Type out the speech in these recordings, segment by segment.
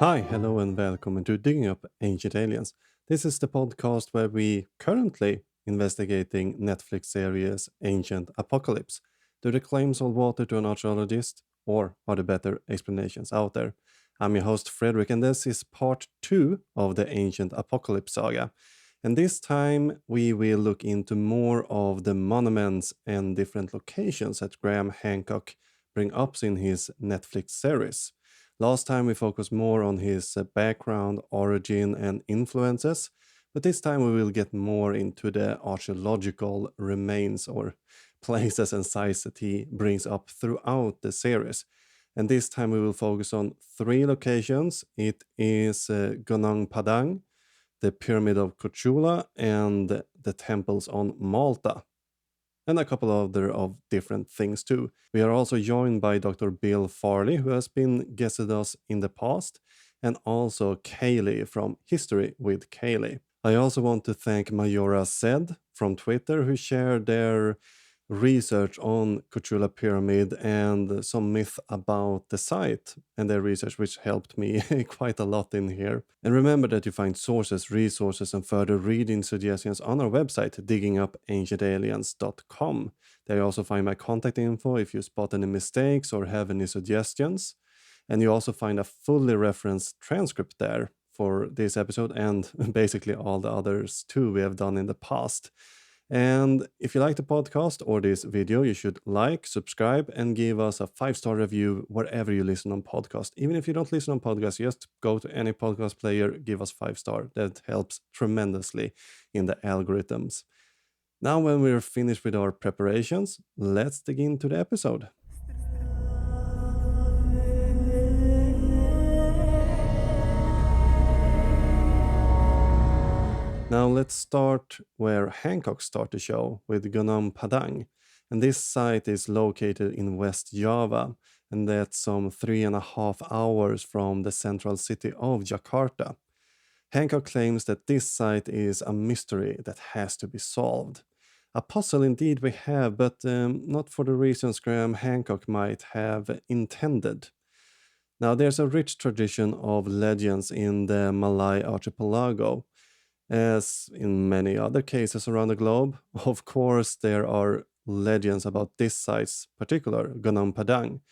Hi, hello, and welcome to Digging Up Ancient Aliens. This is the podcast where we currently investigating Netflix series Ancient Apocalypse. Do the claims hold water to an archaeologist, or are there better explanations out there? I'm your host Fredrik, and this is part 2 of the Ancient Apocalypse saga. And this time we will look into more of the monuments and different locations that Graham Hancock bring up in his Netflix series. Last time we focused more on his background, origin, and influences, but this time we will get more into the archaeological remains or places and sites that he brings up throughout the series. And this time we will focus on 3 locations. It is Gunung Padang, the Pyramid of Cholula, and the temples on Malta, and a couple other of different things too. We are also joined by Dr. Bill Farley, who has been guested us in the past, and also Kayleigh from History with Kayleigh. I also want to thank Mayora Said from Twitter, who shared their research on Cholula Pyramid and some myth about the site and their research, which helped me quite a lot in here. And remember that you find sources, resources, and further reading suggestions on our website, diggingupancientaliens.com. There you also find my contact info if you spot any mistakes or have any suggestions. And you also find a fully referenced transcript there for this episode and basically all the others too we have done in the past. And if you like the podcast or this video, you should like, subscribe, and give us a 5-star review wherever you listen on podcast. Even if you don't listen on podcast, just go to any podcast player, give us 5-star. That helps tremendously in the algorithms. Now, when we're finished with our preparations, let's dig into the episode. Now let's start where Hancock started the show, with Gunung Padang. And this site is located in West Java, and that's some 3.5 hours from the central city of Jakarta. Hancock claims that this site is a mystery that has to be solved. A puzzle indeed we have, but not for the reasons Graham Hancock might have intended. Now, there's a rich tradition of legends in the Malay archipelago, as in many other cases around the globe. Of course, there are legends about this site's particular, Gunung Padang.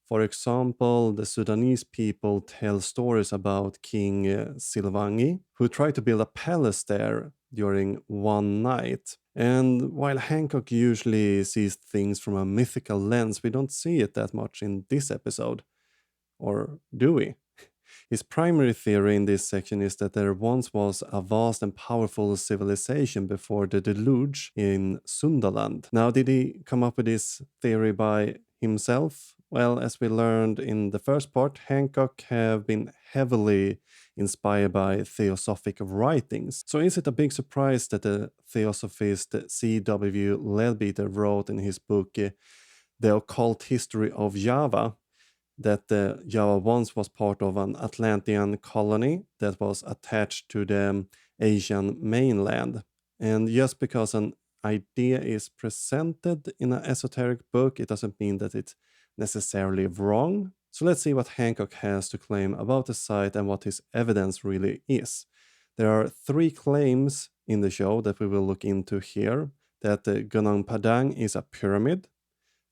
For example, the Sudanese people tell stories about King Silvangi, who tried to build a palace there during one night. And while Hancock usually sees things from a mythical lens, we don't see it that much in this episode. Or do we? His primary theory in this section is that there once was a vast and powerful civilization before the deluge in Sundaland. Now, did he come up with this theory by himself? Well, as we learned in the first part, Hancock have been heavily inspired by theosophic writings. So is it a big surprise that the theosophist C.W. Leadbeater wrote in his book The Occult History of Java that Java once was part of an Atlantean colony that was attached to the Asian mainland? And just because an idea is presented in an esoteric book, it doesn't mean that it's necessarily wrong. So let's see what Hancock has to claim about the site and what his evidence really is. There are 3 claims in the show that we will look into here: that the Gunung Padang is a pyramid,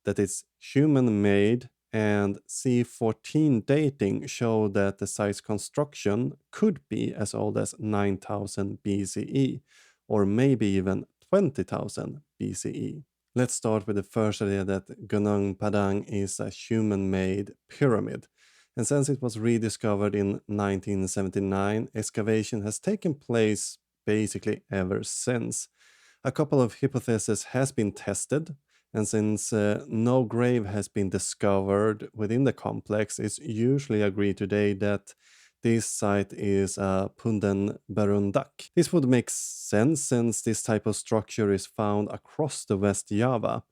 that it's human-made, and C14 dating show that the site's construction could be as old as 9000 BCE, or maybe even 20,000 BCE. Let's start with the first idea that Gunung Padang is a human-made pyramid. And since it was rediscovered in 1979, excavation has taken place basically ever since. A couple of hypotheses has been tested, and since no grave has been discovered within the complex, it's usually agreed today that this site is a Punden Berundak. This would make sense since this type of structure is found across the West Java.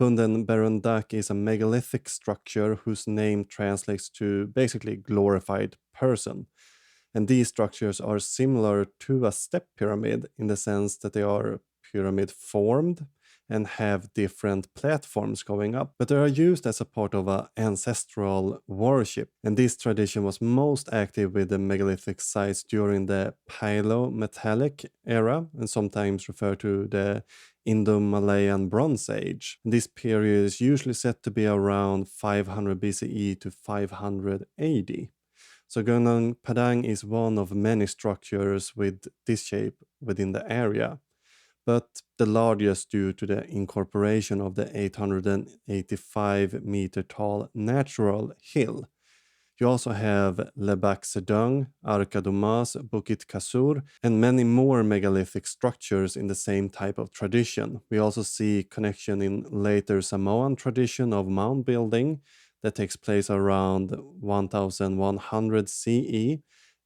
Punden Berundak is a megalithic structure whose name translates to basically glorified person. And these structures are similar to a step pyramid in the sense that they are pyramid formed, and have different platforms going up, but they are used as a part of an ancestral worship. And this tradition was most active with the megalithic sites during the Paleometallic era, and sometimes referred to the Indo-Malayan Bronze Age. This period is usually said to be around 500 BCE to 500 AD. So Gunung Padang is one of many structures with this shape within the area, but the largest due to the incorporation of the 885-meter tall natural hill. You also have Lebak Sedang, Arkadumas, Bukit Kasur, and many more megalithic structures in the same type of tradition. We also see connection in later Samoan tradition of mound building that takes place around 1100 CE.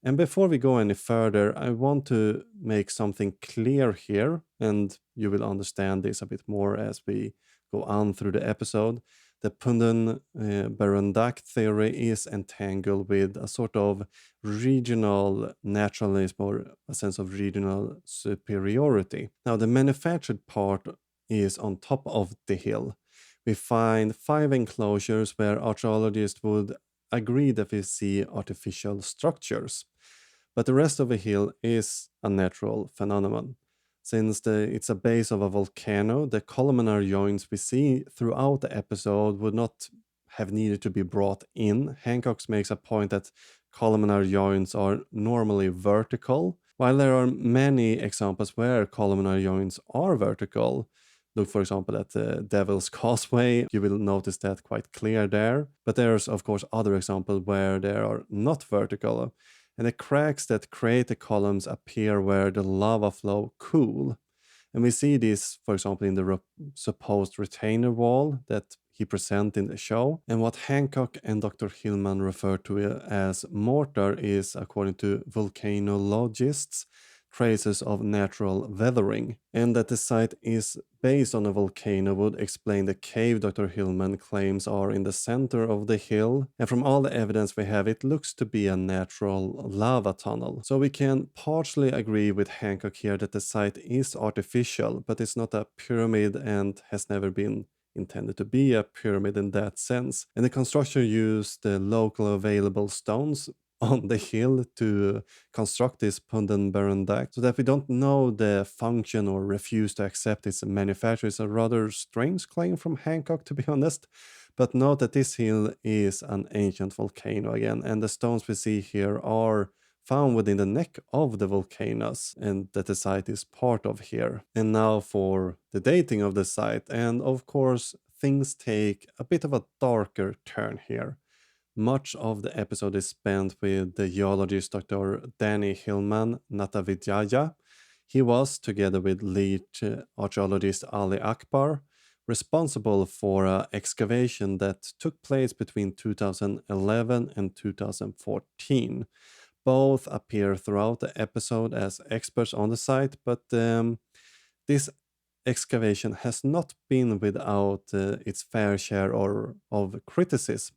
And before we go any further, I want to make something clear here, and you will understand this a bit more as we go on through the episode. The Pundan Barandak theory is entangled with a sort of regional naturalism or a sense of regional superiority. Now, the manufactured part is on top of the hill. We find 5 enclosures where archaeologists would agree that we see artificial structures, but the rest of the hill is a natural phenomenon. Since it's a base of a volcano, the columnar joints we see throughout the episode would not have needed to be brought in. Hancock makes a point that columnar joints are normally vertical, while there are many examples where columnar joints are vertical. Look, for example, at the Devil's Causeway. You will notice that quite clear there. But there's, of course, other examples where they are not vertical. And the cracks that create the columns appear where the lava flow cool. And we see this, for example, in the supposed retainer wall that he presents in the show. And what Hancock and Dr. Hillman refer to as mortar is, according to volcanologists, traces of natural weathering, and that the site is based on a volcano would explain the cave Dr. Hillman claims are in the center of the hill, and from all the evidence we have, it looks to be a natural lava tunnel. So we can partially agree with Hancock here that the site is artificial, but it's not a pyramid and has never been intended to be a pyramid in that sense. And the construction used the local available stones on the hill to construct this Pundan Barandak, so that we don't know the function or refuse to accept its manufacture is a rather strange claim from Hancock, to be honest. But note that this hill is an ancient volcano again, and the stones we see here are found within the neck of the volcanoes, and that the site is part of here. And now for the dating of the site, and of course things take a bit of a darker turn here. Much of the episode is spent with the geologist Dr. Danny Hillman Natavidjaya. He was, together with lead archaeologist Ali Akbar, responsible for an excavation that took place between 2011 and 2014. Both appear throughout the episode as experts on the site, but this excavation has not been without its fair share of criticism.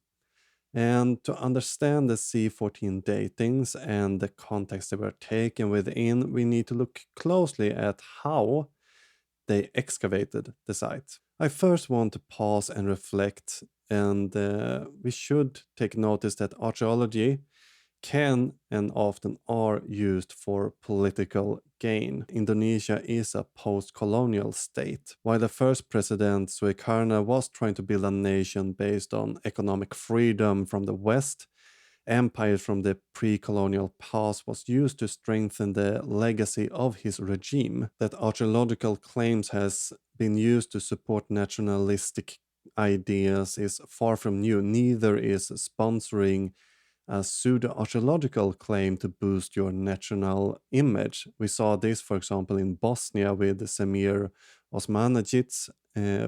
And to understand the C14 datings and the context they were taken within, we need to look closely at how they excavated the site. I first want to pause and reflect, and we should take notice that archaeology can and often are used for political gain. Indonesia is a post-colonial state. While the first president, Sukarno, was trying to build a nation based on economic freedom from the West, empires from the pre-colonial past was used to strengthen the legacy of his regime. That archaeological claims has been used to support nationalistic ideas is far from new. Neither is sponsoring a pseudo-archaeological claim to boost your national image. We saw this, for example, in Bosnia with the Semir Osmanagic's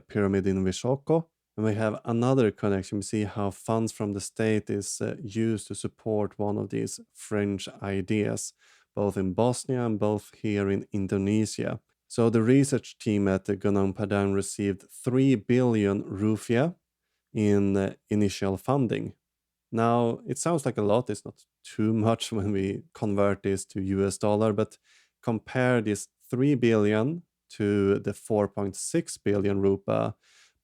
pyramid in Visoko. And we have another connection. We see how funds from the state is used to support one of these fringe ideas, both in Bosnia and both here in Indonesia. So the research team at the Gunung Padang received 3 billion rupiah in initial funding. Now, it sounds like a lot. It's not too much when we convert this to US dollar, but compare this 3 billion to the 4.6 billion rupa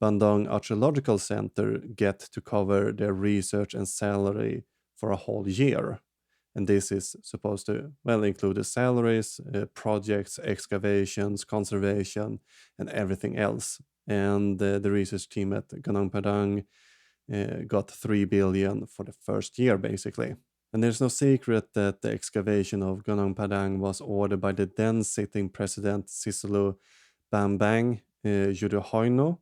Bandung Archaeological Center get to cover their research and salary for a whole year. And this is supposed to, well, include the salaries, projects, excavations, conservation, and everything else. And the research team at Gunung Padang got 3 billion for the first year, basically. And there's no secret that the excavation of Gunung Padang was ordered by the then sitting president Sisulu Bambang Yudhoyono.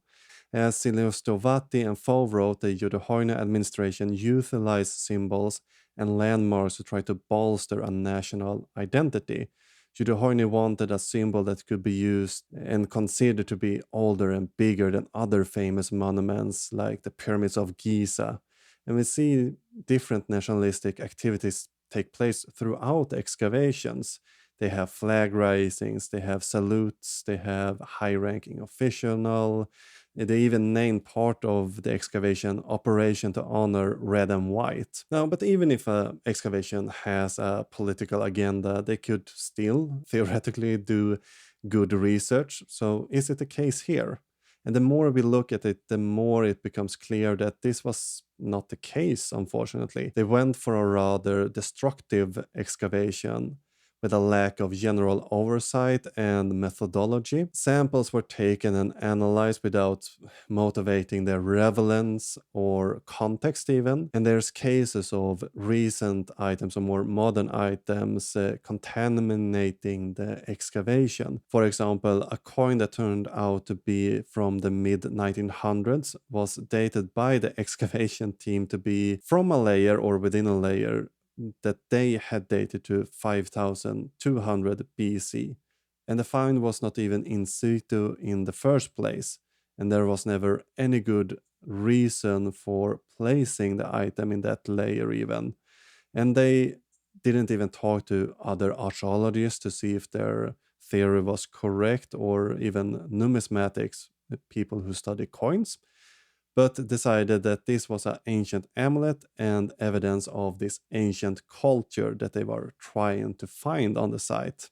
As Silius Stovati and Fove wrote, the Yudhoyono administration utilized symbols and landmarks to try to bolster a national identity. Yudhoyono wanted a symbol that could be used and considered to be older and bigger than other famous monuments like the pyramids of Giza. And we see different nationalistic activities take place throughout excavations. They have flag raisings, they have salutes, they have high-ranking official. They even named part of the excavation Operation to honor red and white. Now, but even if an excavation has a political agenda, they could still theoretically do good research. So is it the case here? And the more we look at it, the more it becomes clear that this was not the case, unfortunately. They went for a rather destructive excavation with a lack of general oversight and methodology. Samples were taken and analyzed without motivating their relevance or context even. And there's cases of recent items or more modern items contaminating the excavation. For example, a coin that turned out to be from the mid-1900s was dated by the excavation team to be from a layer or within a layer that they had dated to 5200 BC. And the find was not even in situ in the first place, and there was never any good reason for placing the item in that layer even. And they didn't even talk to other archaeologists to see if their theory was correct, or even numismatics, people who study coins, but decided that this was an ancient amulet and evidence of this ancient culture that they were trying to find on the site.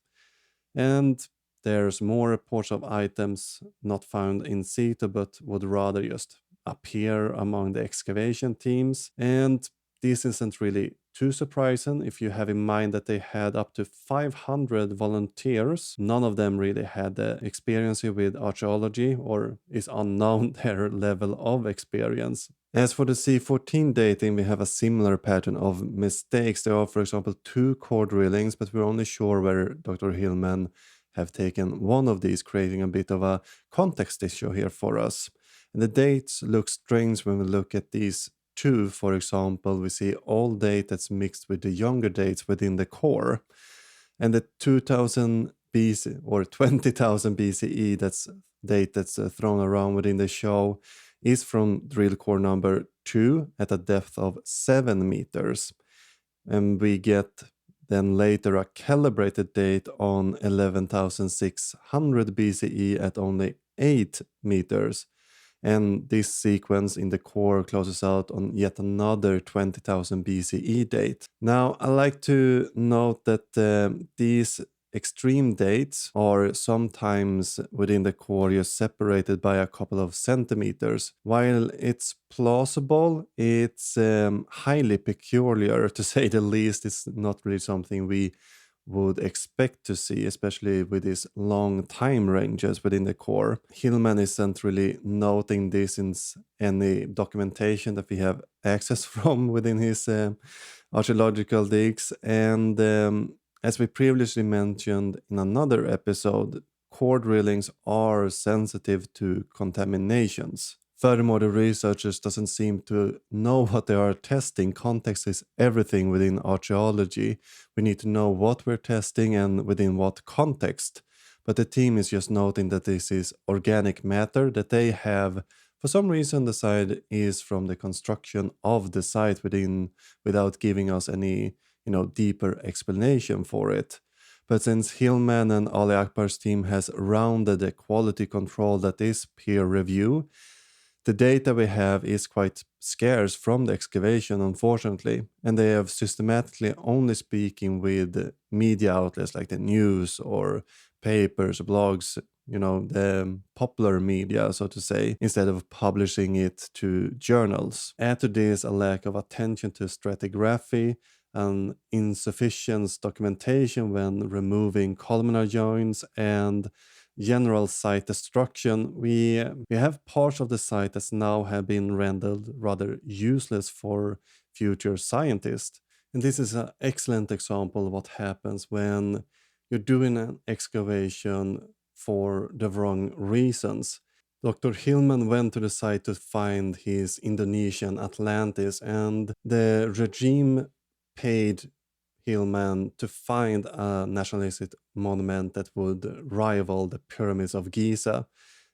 And there's more reports of items not found in situ but would rather just appear among the excavation teams. And this isn't really too surprising if you have in mind that they had up to 500 volunteers. None of them really had the experience with archaeology, or is unknown their level of experience. As for the C14 dating, we have a similar pattern of mistakes. There are, for example, 2 core drillings, but we're only sure whether Dr. Hillman have taken one of these, creating a bit of a context issue here for us. And the dates look strange when we look at these 2. For example, we see old date that's mixed with the younger dates within the core. And the 2000 BC or 20,000 BCE that's thrown around within the show is from drill core number 2 at a depth of 7 meters. And we get then later a calibrated date on 11,600 BCE at only 8 meters. And this sequence in the core closes out on yet another 20,000 BCE date. Now, I like to note that these extreme dates are sometimes within the core just separated by a couple of centimeters. While it's plausible, it's highly peculiar, to say the least. It's not really something we would expect to see, especially with these long time ranges within the core. Hillman isn't really noting this in any documentation that we have access from within his archaeological digs. And as we previously mentioned in another episode, core drillings are sensitive to contaminations. Furthermore, the researchers doesn't seem to know what they are testing. Context is everything within archaeology. We need to know what we're testing and within what context. But the team is just noting that this is organic matter that they have, for some reason, decided is from the construction of the site without giving us any, deeper explanation for it. But since Hillman and Ali Akbar's team has rounded the quality control that is peer review, the data we have is quite scarce from the excavation, unfortunately, and they have systematically only speaking with media outlets like the news or papers, blogs, the popular media, so to say, instead of publishing it to journals. Add to this a lack of attention to stratigraphy and insufficient documentation when removing columnar joints and general site destruction. We have parts of the site that now have been rendered rather useless for future scientists. And this is an excellent example of what happens when you're doing an excavation for the wrong reasons. Dr. Hillman went to the site to find his Indonesian Atlantis, and the regime paid Hillman to find a nationalistic monument that would rival the pyramids of Giza.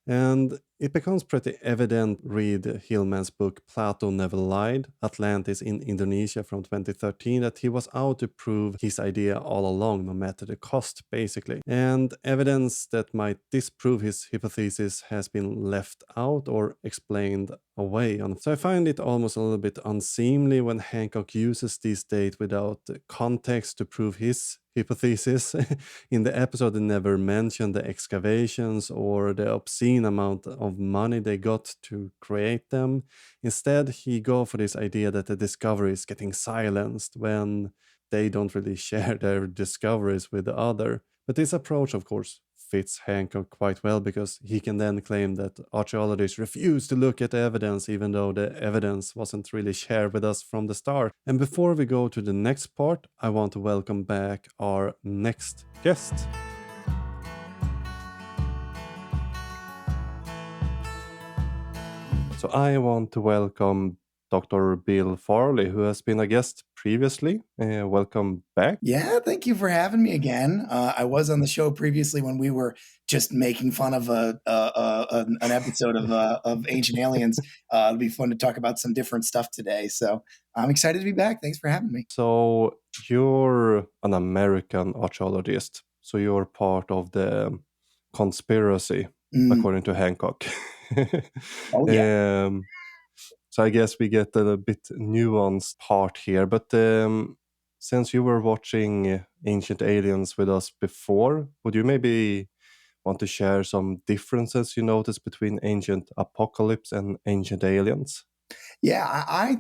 And it becomes pretty evident, read Hillman's book Plato Never Lied, Atlantis in Indonesia from 2013, that he was out to prove his idea all along, no matter the cost, basically. And evidence that might disprove his hypothesis has been left out or explained away. So I find it almost a little bit unseemly when Hancock uses this date without context to prove his hypothesis. In the episode, they never mention the excavations or the obscene amount of money they got to create them. Instead, he go for this idea that the discovery is getting silenced when they don't really share their discoveries with the other. But this approach, of course, fits Hancock quite well because he can then claim that archaeologists refuse to look at the evidence even though the evidence wasn't really shared with us from the start. And before we go to the next part, I want to welcome back our next guest. So I want to welcome Dr. Bill Farley, who has been a guest previously. Welcome back. Yeah, thank you for having me again. I was on the show previously when we were just making fun of an episode of Ancient Aliens. It'll be fun to talk about some different stuff today. So I'm excited to be back. Thanks for having me. So you're an American archaeologist. So you're part of the conspiracy, according to Hancock. Oh, yeah. So I guess we get a bit nuanced part here. But since you were watching Ancient Aliens with us before, would you maybe want to share some differences you noticed between Ancient Apocalypse and Ancient Aliens? Yeah,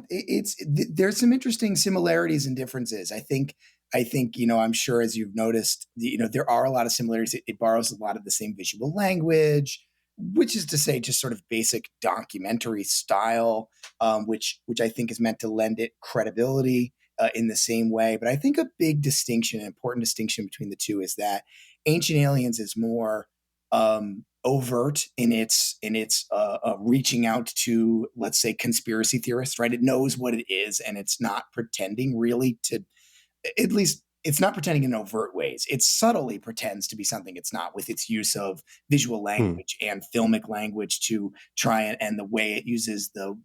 there's some interesting similarities and differences. I think, I'm sure as you've noticed, there are a lot of similarities. It borrows a lot of the same visual language, which is to say just sort of basic documentary style, which I think is meant to lend it credibility in the same way. But I think a big distinction, an important distinction between the two is that Ancient Aliens is more overt in its reaching out to, let's say, conspiracy theorists, right? It knows what it is, and it's not pretending really to, at least it's not pretending in overt ways. It subtly pretends to be something it's not with its use of visual language and filmic language to try and the way it uses the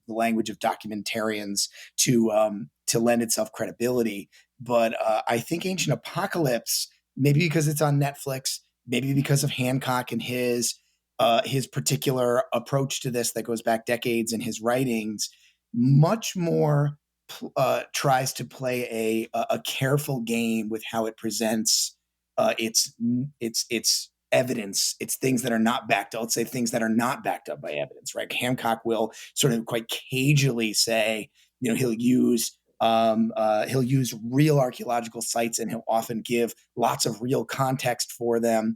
language of documentarians to lend itself credibility. But I think Ancient Apocalypse, maybe because it's on Netflix, maybe because of Hancock and his particular approach to this that goes back decades in his writings, much more tries to play a careful game with how it presents its evidence. It's things that are not backed up. Let's say things that are not backed up by evidence, right? Hancock will sort of quite cagily say, he'll use real archaeological sites and he'll often give lots of real context for them,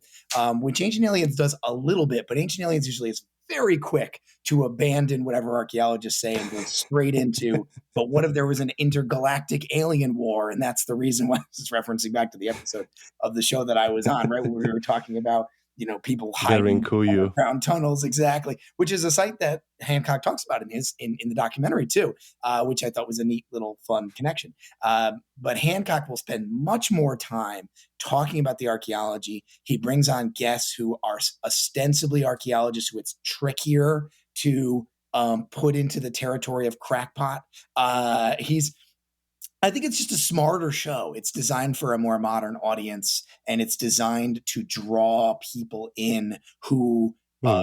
which Ancient Aliens does a little bit, but Ancient Aliens usually is very quick to abandon whatever archaeologists say and go straight into, but what if there was an intergalactic alien war? And that's the reason why this is referencing back to the episode of the show that I was on, right? Where we were talking about, people hiding in underground tunnels, exactly, which is a site that Hancock talks about in the documentary too, which I thought was a neat little fun connection. But Hancock will spend much more time talking about the archaeology. He brings on guests who are ostensibly archaeologists, who it's trickier to put into the territory of crackpot. I think it's just a smarter show. It's designed for a more modern audience, and it's designed to draw people in who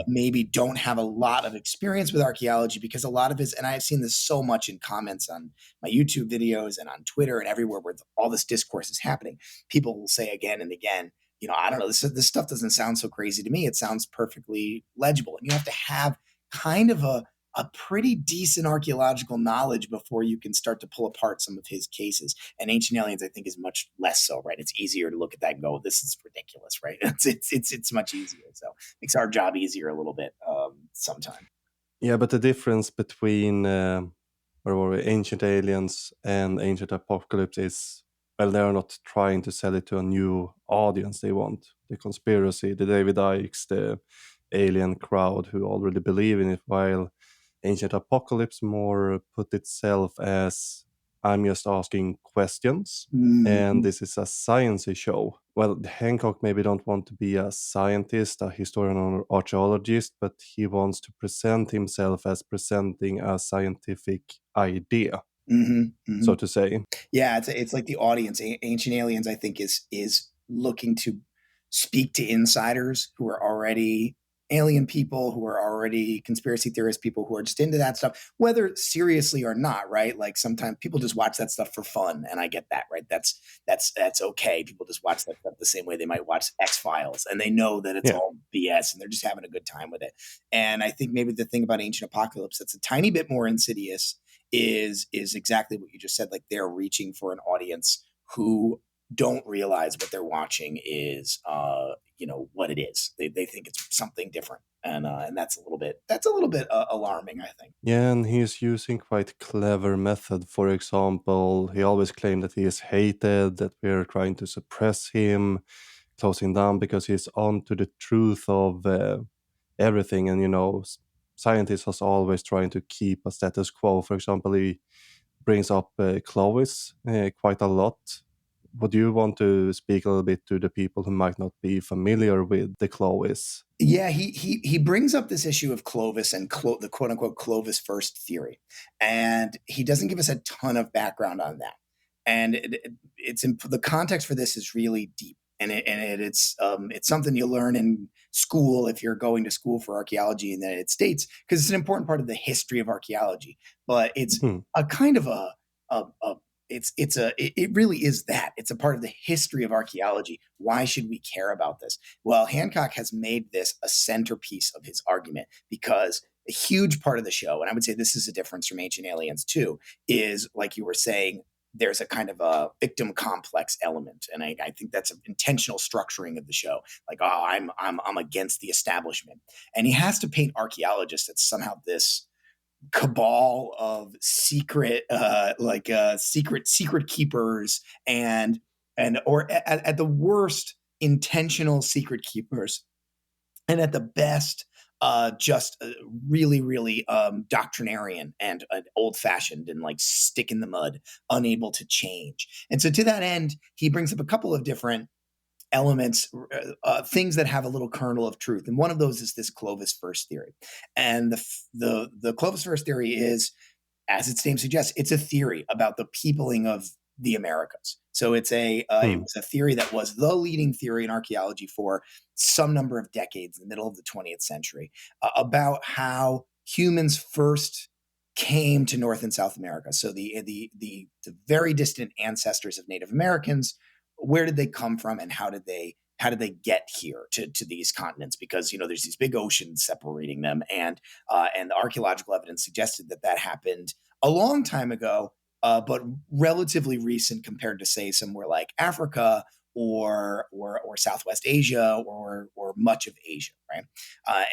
maybe don't have a lot of experience with archaeology, because a lot of and I've seen this so much in comments on my YouTube videos and on Twitter and everywhere where all this discourse is happening. People will say again and again, I don't know, this stuff doesn't sound so crazy to me. It sounds perfectly legible. And you have to have kind of a pretty decent archaeological knowledge before you can start to pull apart some of his cases. And Ancient Aliens, I think, is much less so, right? It's easier to look at that and go, "This is ridiculous," right? It's much easier. So it makes our job easier a little bit sometimes. Yeah, but the difference between where were we, Ancient Aliens and Ancient Apocalypse is, well, they are not trying to sell it to a new audience. They want the conspiracy, the David Icks, the alien crowd who already believe in it, while Ancient Apocalypse more put itself as, I'm just asking questions, and Mhm. this is a sciencey show. Well, Hancock maybe don't want to be a scientist, a historian or archaeologist, but he wants to present himself as presenting a scientific idea, Mhm. so Mhm. to say. Yeah, it's like the audience. Ancient Aliens, I think, is looking to speak to insiders who are already alien people, who are already conspiracy theorist people, who are just into that stuff, whether seriously or not. Right? Like sometimes people just watch that stuff for fun, and I get that. Right? That's okay. People just watch that stuff the same way they might watch X-Files, and they know that it's Yeah. all BS, and they're just having a good time with it. And I think maybe the thing about Ancient Apocalypse that's a tiny bit more insidious is exactly what you just said. Like they're reaching for an audience who don't realize what they're watching is what it is. They think it's something different, and that's a little bit alarming, I think. Yeah, and he's using quite clever method. For example, he always claimed that he is hated, that we're trying to suppress him, close him down because he's on to the truth of everything. And scientists are always trying to keep a status quo. For example, he brings up Clovis quite a lot. Would you want to speak a little bit to the people who might not be familiar with the Clovis? Yeah, he brings up this issue of Clovis and the quote unquote Clovis first theory, and he doesn't give us a ton of background on that. And the context for this is really deep, and it's something you learn in school if you're going to school for archaeology in the United States, because it's an important part of the history of archaeology. But it's Hmm. a kind of a it really is that it's a part of the history of archaeology. Why should we care about this? Well, Hancock has made this a centerpiece of his argument because a huge part of the show, and I would say this is a difference from Ancient Aliens too, is like you were saying, there's a kind of a victim complex element, and I think that's an intentional structuring of the show. Like, oh, I'm against the establishment, and he has to paint archaeologists as somehow this cabal of secret secret keepers and or at the worst intentional secret keepers, and at the best just really really doctrinarian and old fashioned and like stick in the mud, unable to change. And so to that end he brings up a couple of different elements, things that have a little kernel of truth. And one of those is this Clovis first theory. And the Clovis first theory is, as its name suggests, it's a theory about the peopling of the Americas. So it Hmm. was a theory that was the leading theory in archaeology for some number of decades in the middle of the 20th century, about how humans first came to North and South America. So the very distant ancestors of Native Americans, where did they come from, and how did they get here to these continents? Because there's these big oceans separating them, and the archaeological evidence suggested that happened a long time ago, but relatively recent compared to say somewhere like Africa or Southwest Asia or much of Asia, right?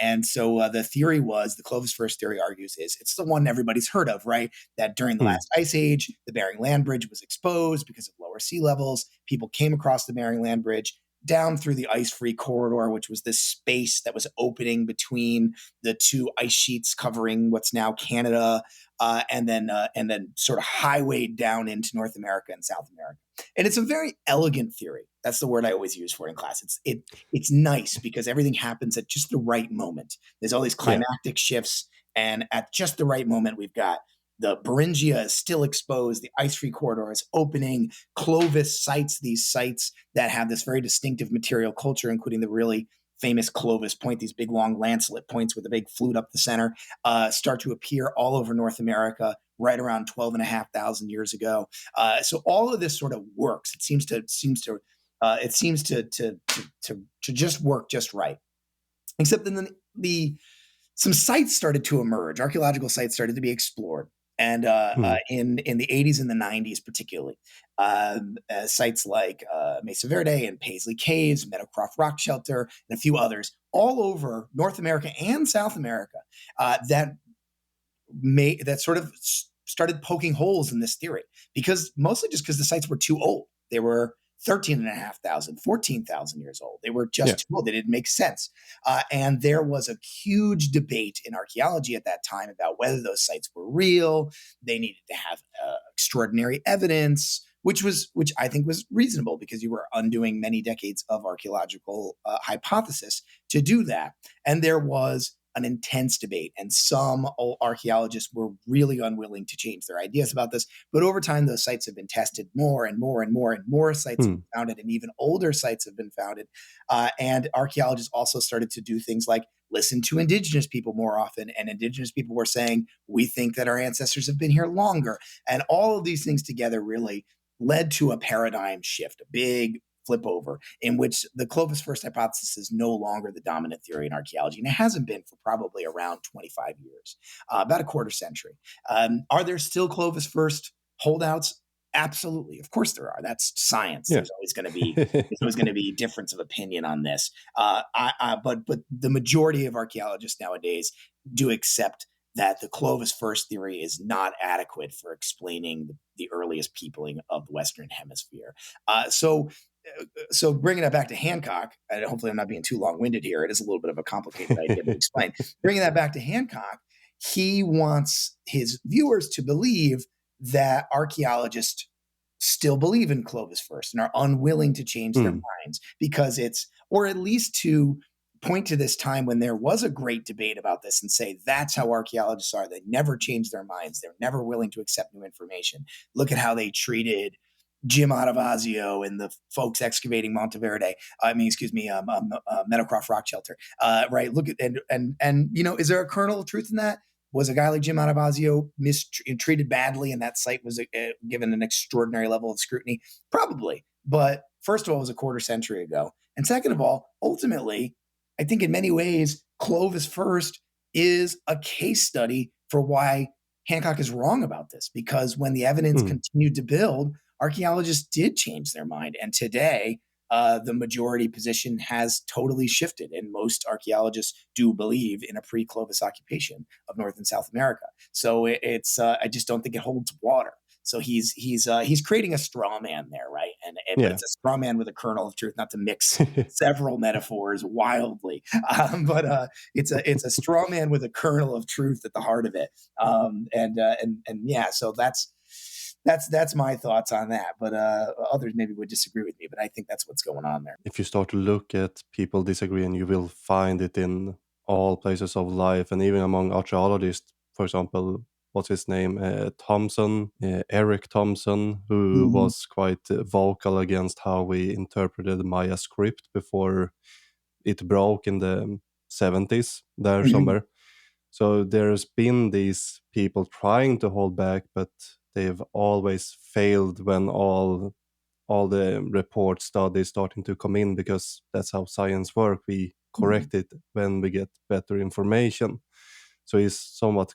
And so the theory was, the Clovis first theory argues, is it's the one everybody's heard of, right? That during the Hmm. last ice age, the Bering Land Bridge was exposed because of lower sea levels. People came across the Bering Land Bridge down through the ice-free corridor, which was this space that was opening between the two ice sheets covering what's now Canada, and then sort of highwayed down into North America and South America. And it's a very elegant theory. That's the word I always use for it in class. It's nice because everything happens at just the right moment. There's all these Yeah. climactic shifts, and at just the right moment, we've got the Beringia is still exposed. The ice-free corridor is opening. Clovis cites these sites that have this very distinctive material culture, including the really famous Clovis Point, these big long lancelet points with a big flute up the center, start to appear all over North America right around 12,500 years ago. So all of this sort of works. It seems to It seems to just work just right. Except then some sites started to emerge. Archaeological sites started to be explored. And in the 80s and the 90s, particularly, sites like Mesa Verde and Paisley Caves, Meadowcroft Rock Shelter, and a few others, all over North America and South America, that sort of started poking holes in this theory, because mostly just because the sites were too old. They were 13,500, 14,000 years old. They were just too old. They didn't make sense. And there was a huge debate in archaeology at that time about whether those sites were real. They needed to have extraordinary evidence, which I think was reasonable, because you were undoing many decades of archaeological hypothesis to do that. And there was an intense debate, and some archaeologists were really unwilling to change their ideas about this. But over time, those sites have been tested more and more and more, and more sites have been founded, and even older sites have been founded. And archaeologists also started to do things like listen to indigenous people more often. And indigenous people were saying, we think that our ancestors have been here longer. And all of these things together really led to a paradigm shift, a big flip over, in which the Clovis first hypothesis is no longer the dominant theory in archaeology. And it hasn't been for probably around 25 years, about a quarter century. Are there still Clovis first holdouts? Absolutely. Of course there are. That's science. Yeah. There's always going to be difference of opinion on this. But the majority of archaeologists nowadays do accept that the Clovis first theory is not adequate for explaining the earliest peopling of the Western Hemisphere. So bringing that back to Hancock, and hopefully I'm not being too long-winded here. It is a little bit of a complicated idea to explain. Bringing that back to Hancock, he wants his viewers to believe that archaeologists still believe in Clovis first and are unwilling to change their minds, because or at least to point to this time when there was a great debate about this and say, that's how archaeologists are. They never change their minds. They're never willing to accept new information. Look at how they treated Jim Adavazio and the folks excavating Meadowcroft Rock Shelter. Right. Look at, and, is there a kernel of truth in that? Was a guy like Jim Adavazio treated badly, and that site was given an extraordinary level of scrutiny? Probably. But first of all, it was a quarter century ago. And second of all, ultimately, I think in many ways, Clovis first is a case study for why Hancock is wrong about this, because when the evidence continued to build, archaeologists did change their mind. And today, the majority position has totally shifted. And most archaeologists do believe in a pre-Clovis occupation of North and South America. So I just don't think it holds water. So he's creating a straw man there, right? But it's a straw man with a kernel of truth, not to mix several metaphors wildly. But it's a straw man with a kernel of truth at the heart of it. So that's my thoughts on that. But others maybe would disagree with me, but I think that's what's going on there. If you start to look at people disagreeing, you will find it in all places of life, and even among archaeologists. For example, what's his name? Eric Thompson, who was quite vocal against how we interpreted the Maya script before it broke in the 70s, there somewhere. So there's been these people trying to hold back, but they've always failed when all the report studies starting to come in, because that's how science works. We correct it when we get better information. So he's somewhat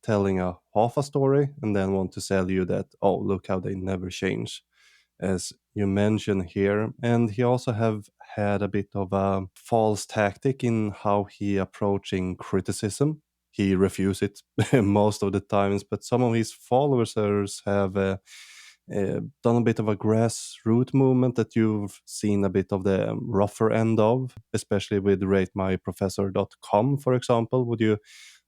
telling a half a story and then want to sell you that, oh, look how they never change, as you mentioned here. And he also have had a bit of a false tactic in how he approaching criticism. He refuses it most of the times, but some of his followers have done a bit of a grassroots movement that you've seen a bit of the rougher end of, especially with ratemyprofessor.com, for example. Would you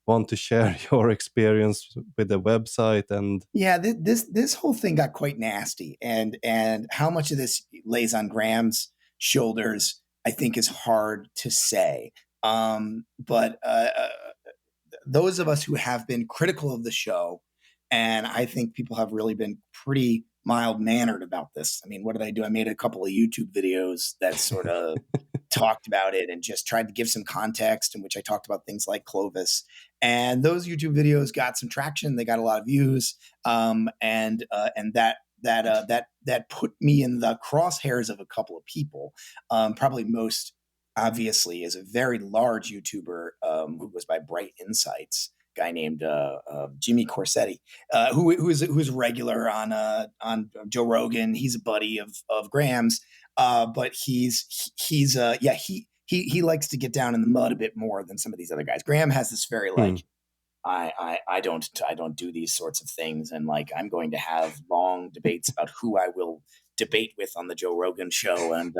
want to share your experience with the website? And this whole thing got quite nasty, and how much of this lays on Graham's shoulders, I think, is hard to say. But those of us who have been critical of the show, and I think people have really been pretty mild-mannered about this. I mean, what did I do? I made a couple of YouTube videos that sort of talked about it and just tried to give some context, in which I talked about things like Clovis. And those YouTube videos got some traction. They got a lot of views. And that that put me in the crosshairs of a couple of people. Probably most obviously is a very large YouTuber who goes by Bright Insights, guy named Jimmy Corsetti, who's regular on Joe Rogan. He's a buddy of Graham's, but he likes to get down in the mud a bit more than some of these other guys. Graham has this very Hmm. like I don't do these sorts of things, and like I'm going to have long debates about who I will debate with on the Joe Rogan show, and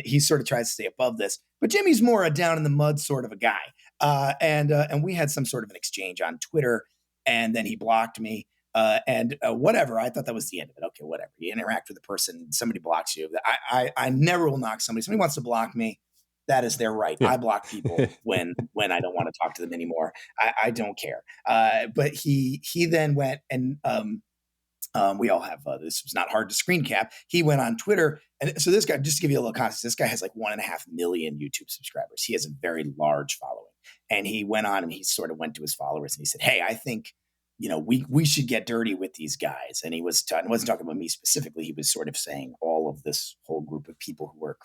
he sort of tries to stay above this. But Jimmy's more a down in the mud sort of a guy, and we had some sort of an exchange on Twitter, and then he blocked me. And whatever, I thought that was the end of it. Okay, whatever. You interact with a person, somebody blocks you. I never will knock somebody. Somebody wants to block me, that is their right. Yeah. I block people when I don't want to talk to them anymore. I don't care. But he then went and we all have this was not hard to screen cap. He went on Twitter, and so this guy, just to give you a little context, this guy has like 1.5 million YouTube subscribers. He has a very large following, and he went on and he sort of went to his followers and he said, "Hey, I think we should get dirty with these guys." And he wasn't talking about me specifically. He was sort of saying all of this whole group of people who were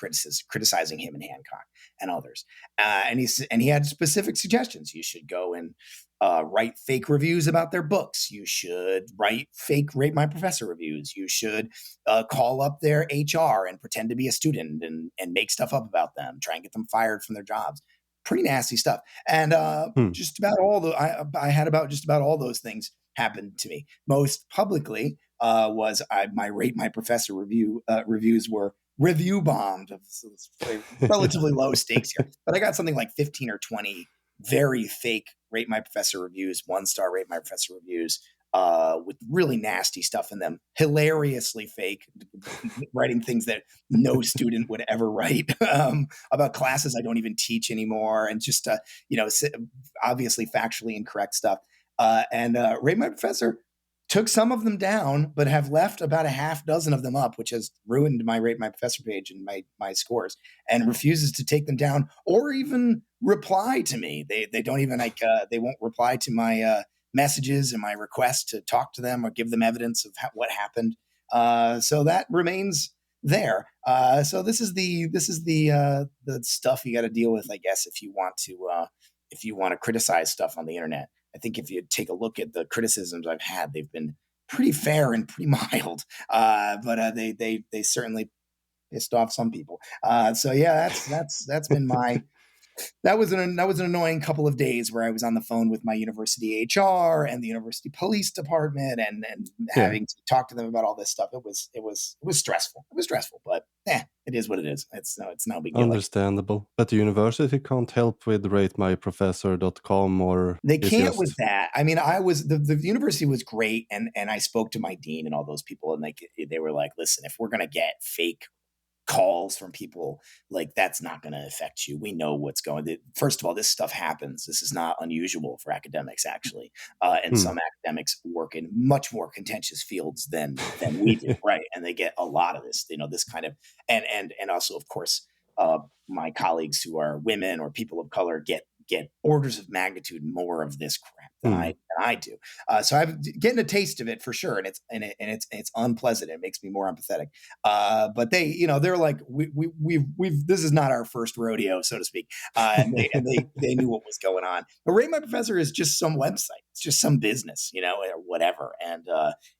criticizing him and Hancock and others. And he had specific suggestions. You should go and write fake reviews about their books. You should write fake Rate My Professor reviews. You should call up their HR and pretend to be a student and make stuff up about them, try and get them fired from their jobs. Pretty nasty stuff. And Hmm. just about I had about just about all those things happen to me. Most publicly my Rate My Professor reviews were review bombed. So it's relatively low stakes here, but I got something like 15 or 20 very fake Rate My Professor reviews, 1-star Rate My Professor reviews, with really nasty stuff in them, hilariously fake, writing things that no student would ever write, about classes I don't even teach anymore, and just obviously factually incorrect stuff. And Rate My Professor took some of them down, but have left about a half dozen of them up, which has ruined my Rate My Professor page and my scores, and refuses to take them down or even reply to me. They don't even they won't reply to my messages and my request to talk to them or give them evidence of what happened. So that remains there. So this is the stuff you got to deal with, I guess, if you want to criticize stuff on the internet. I think if you take a look at the criticisms I've had, they've been pretty fair and pretty mild, but they certainly pissed off some people. So yeah, that's been my that was an annoying couple of days where I was on the phone with my university HR and the university police department and Yeah. having to talk to them about all this stuff. It was stressful. It was stressful, but it is what it is. It's no big deal. Like, Understandable. But the university can't help with ratemyprofessor.com, or they it's can't with just that. I mean, I was the university was great, and I spoke to my dean and all those people, and they were like, "Listen, if we're gonna get fake calls from people, like that's not going to affect you. We know what's going. First of all, this stuff happens. This is not unusual for academics, actually, and hmm. some academics work in much more contentious fields than we do, right? And they get a lot of this, this kind of, and also, of course, my colleagues who are women or people of color get orders of magnitude more of this crap than Hmm. I do. So I'm getting a taste of it for sure, and it's unpleasant. It makes me more empathetic. But they're like, we've this is not our first rodeo, so to speak. And they knew what was going on. But Rate My Professor is just some website. It's just some business, or whatever. And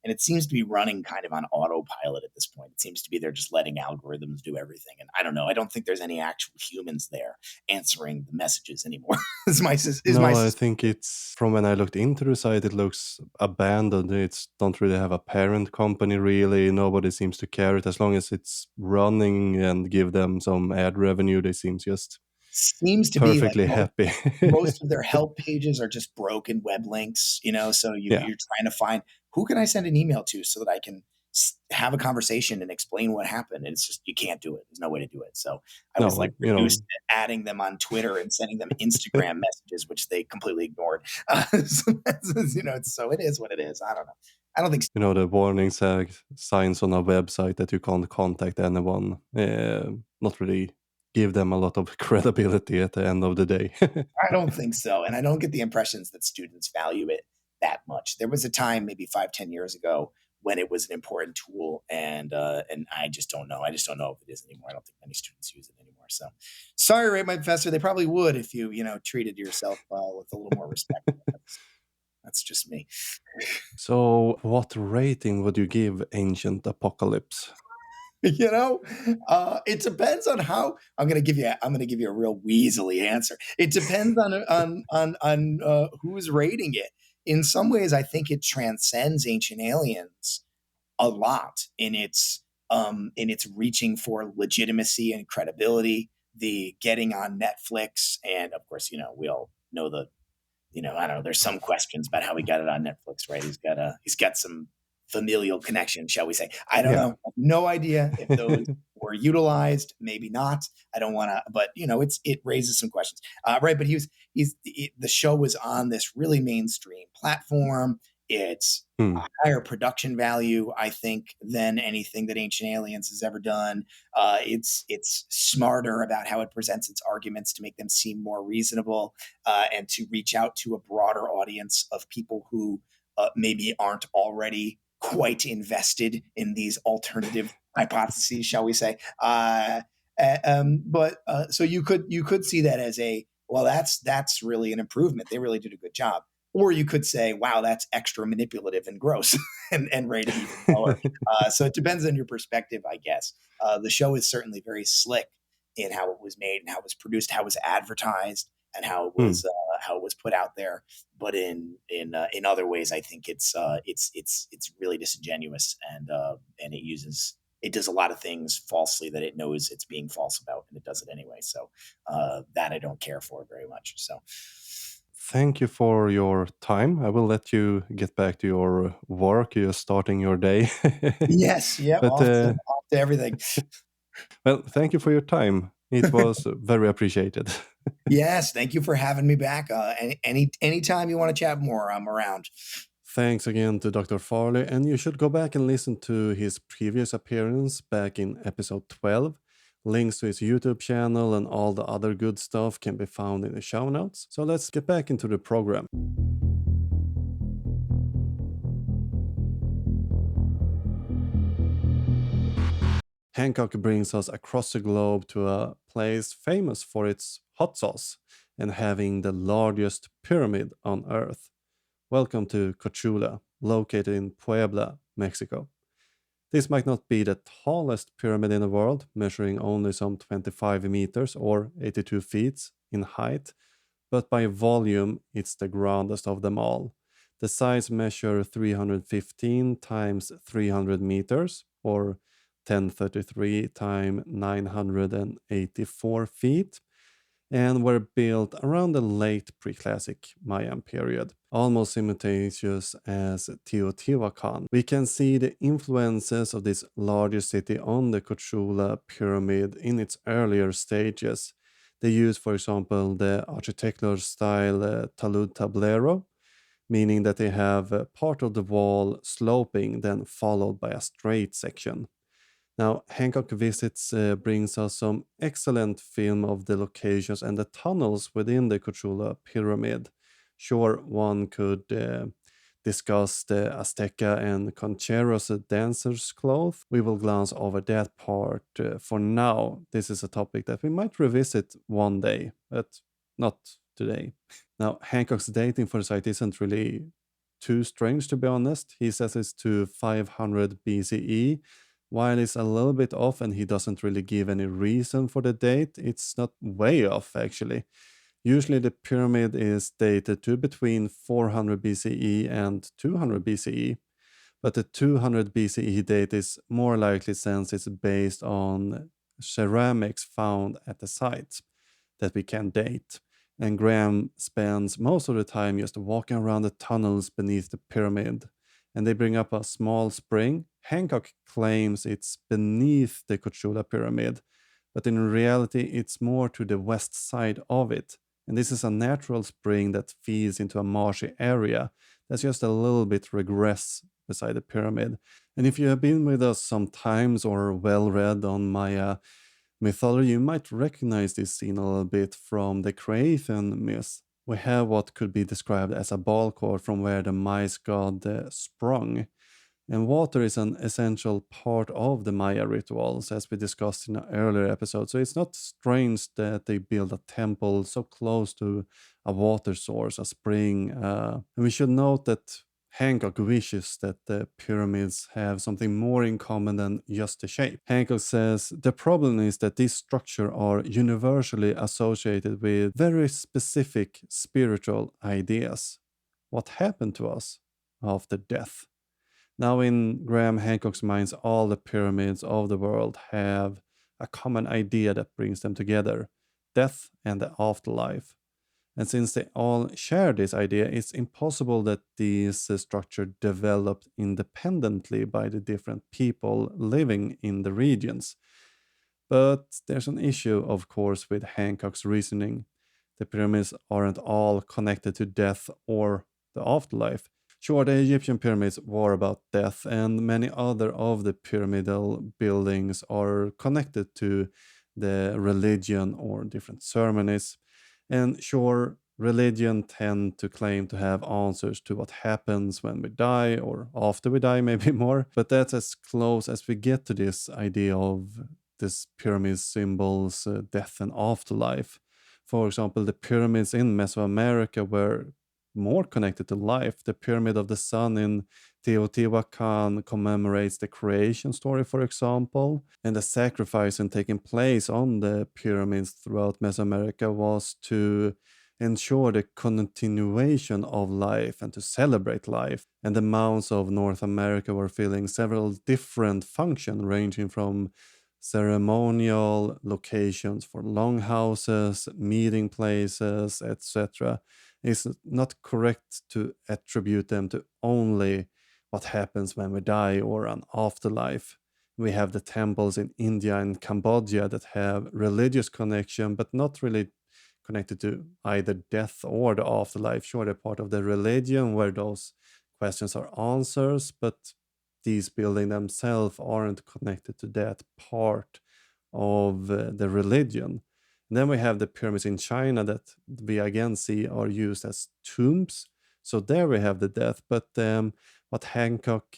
it seems to be running kind of on autopilot at this point. It seems to be they're just letting algorithms do everything. And I don't know. I don't think there's any actual humans there answering the messages anymore. is my No, I think it's from when I looked into the site, it looks abandoned. It's don't really have a parent company really. Nobody seems to care it as long as it's running and give them some ad revenue. They seems just seems to be like perfectly happy. most of their help pages are just broken web links, so Yeah. you're trying to find who can I send an email to so that I can have a conversation and explain what happened. And it's just, you can't do it. There's no way to do it. So I was like No, reduced to adding them on Twitter and sending them Instagram messages, which they completely ignored. So it is what it is. I don't know. I don't think the warning signs on a website that you can't contact anyone. Not really give them a lot of credibility at the end of the day. I don't think so. And I don't get the impressions that students value it that much. There was a time, maybe 5, 10 years ago, when it was an important tool, and I just don't know. I just don't know if it is anymore. I don't think many students use it anymore. So, sorry, right, my professor. They probably would if you treated yourself with a little more respect. That's just me. So, what rating would you give Ancient Apocalypse? you know it depends on how I'm going to give you a real weaselly answer. It depends on who's rating it. In some ways I think it transcends Ancient Aliens a lot in its reaching for legitimacy and credibility, the getting on Netflix, and of course we all know I don't know. There's some questions about how he got it on Netflix, right? He's got some familial connection, shall we say? I don't Yeah. know. I have no idea if those were utilized. Maybe not. I don't want to, but it raises some questions, right? But the show was on this really mainstream platform. It's Hmm. a higher production value, I think, than anything that Ancient Aliens has ever done. It's smarter about how it presents its arguments to make them seem more reasonable, and to reach out to a broader audience of people who maybe aren't already quite invested in these alternative hypotheses, shall we say? But so you could see that as a, well, that's really an improvement. They really did a good job. Or you could say, wow, that's extra manipulative and gross, and rate it even lower. So it depends on your perspective, I guess. The show is certainly very slick in how it was made and how it was produced, how it was advertised, and Hmm. how it was put out there. But in other ways, I think it's really disingenuous, and it does a lot of things falsely that it knows it's being false about, and it does it anyway. So that I don't care for very much. So Thank you for your time. I will let you get back to your work. You're starting your day. yes, yeah, But off to everything. well, thank you for your time. It was very appreciated. Yes, thank you for having me back. Anytime you want to chat more, I'm around. Thanks again to Dr. Farley, and you should go back and listen to his previous appearance back in episode 12. Links to his YouTube channel and all the other good stuff can be found in the show notes. So let's get back into the program. Hancock brings us across the globe to a place famous for its hot sauce and having the largest pyramid on Earth. Welcome to Cholula, located in Puebla, Mexico. This might not be the tallest pyramid in the world, measuring only some 25 meters or 82 feet in height, but by volume, it's the grandest of them all. The sides measure 315 times 300 meters, or 1033 times 984 feet, and were built around the late Preclassic Mayan period, almost simultaneous as Teotihuacan. We can see the influences of this larger city on the Cholula pyramid in its earlier stages. They use, for example, the architectural style talud tablero, meaning that they have part of the wall sloping, then followed by a straight section. Now, Hancock Visits brings us some excellent film of the locations and the tunnels within the Cholula Pyramid. Sure, one could discuss the Azteca and Concheros dancers' clothes. We will glance over that part for now. This is a topic that we might revisit one day, but not today. Now, Hancock's dating for the site isn't really too strange, to be honest. He says it's to 500 BCE. While it's a little bit off and he doesn't really give any reason for the date, it's not way off actually. Usually the pyramid is dated to between 400 BCE and 200 BCE, but the 200 BCE date is more likely since it's based on ceramics found at the site that we can date. And Graham spends most of the time just walking around the tunnels beneath the pyramid, and they bring up a small spring. Hancock claims it's beneath the Cholula pyramid, but in reality, it's more to the west side of it. And this is a natural spring that feeds into a marshy area that's just a little bit regress beside the pyramid. And if you have been with us sometimes or well read on Maya mythology, you might recognize this scene a little bit from the Creation myth. We have what could be described as a ball cord from where the mice god sprung, And water is an essential part of the Maya rituals, as we discussed in an earlier episode. So it's not strange that they build a temple so close to a water source, a spring. And we should note that Hancock wishes that the pyramids have something more in common than just the shape. Hancock says the problem is that these structures are universally associated with very specific spiritual ideas. What happened to us after death? Now, in Graham Hancock's minds, all the pyramids of the world have a common idea that brings them together: death and the afterlife. And since they all share this idea, it's impossible that these structures developed independently by the different people living in the regions. But there's an issue, of course, with Hancock's reasoning. The pyramids aren't all connected to death or the afterlife. Sure, the Egyptian pyramids were about death, and many other of the pyramidal buildings are connected to the religion or different ceremonies. And sure, religion tend to claim to have answers to what happens when we die or after we die, maybe more. But that's as close as we get to this idea of this pyramid symbols death and afterlife. For example, the pyramids in Mesoamerica were more connected to life. The Pyramid of the Sun in Teotihuacan commemorates the creation story, for example, and the sacrificing taking place on the pyramids throughout Mesoamerica was to ensure the continuation of life and to celebrate life. And the mounds of North America were filling several different functions, ranging from ceremonial locations for longhouses, meeting places, etc. It's not correct to attribute them to only what happens when we die or an afterlife. We have the temples in India and Cambodia that have religious connection, but not really connected to either death or the afterlife. Sure, they're part of the religion where those questions are answers, but these buildings themselves aren't connected to that part of the religion. And then we have the pyramids in China that we again see are used as tombs. So there we have the death. But what Hancock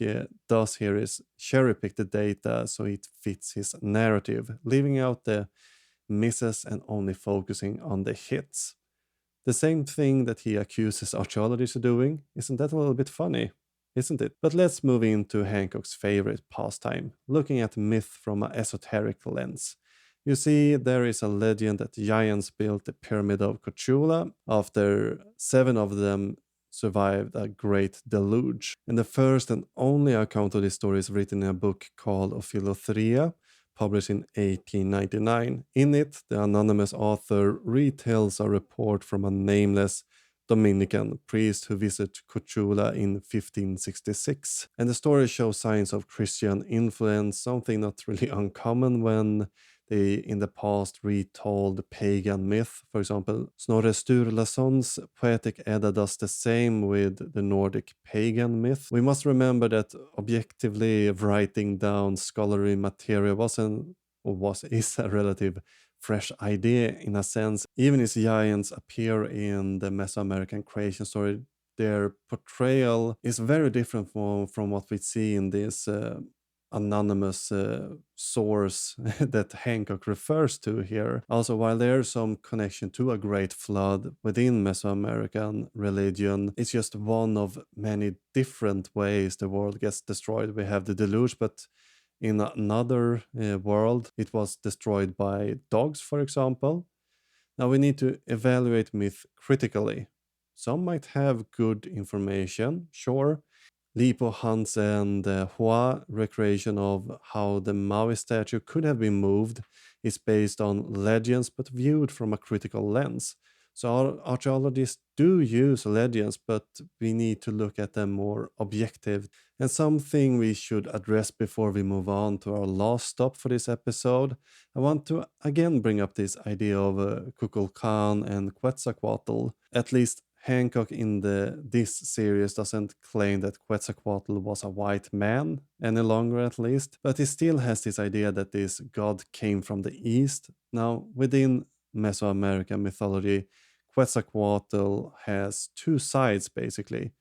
does here is cherry pick the data so it fits his narrative, leaving out the misses and only focusing on the hits. The same thing that he accuses archaeologists of doing. Isn't that a little bit funny? Isn't it? But let's move into Hancock's favorite pastime, looking at myth from an esoteric lens. You see, there is a legend that giants built the pyramid of Cholula after 7 of them survived a great deluge. And the first and only account of this story is written in a book called Ophilothria, published in 1899. In it, the anonymous author retells a report from a nameless Dominican priest who visited Cholula in 1566. And the story shows signs of Christian influence, something not really uncommon when they in the past retold pagan myth. For example, Snorre Sturlason's Poetic Edda does the same with the Nordic pagan myth. We must remember that objectively writing down scholarly material is a relative fresh idea in a sense. Even if giants appear in the Mesoamerican creation story, their portrayal is very different from what we see in this anonymous source that Hancock refers to here. Also, while there's some connection to a great flood within Mesoamerican religion, it's just one of many different ways the world gets destroyed. We have the deluge, but in another world, it was destroyed by dogs, for example. Now we need to evaluate myth critically. Some might have good information, sure. Lipo Hans and Hua recreation of how the Maui statue could have been moved is based on legends but viewed from a critical lens. So archaeologists do use legends, but we need to look at them more objective. And something we should address before we move on to our last stop for this episode, I want to again bring up this idea of Kukulkan and Quetzalcoatl. At least Hancock in this series doesn't claim that Quetzalcoatl was a white man any longer, at least, but he still has this idea that this god came from the east. Now, within Mesoamerican mythology, Quetzalcoatl has two sides basically.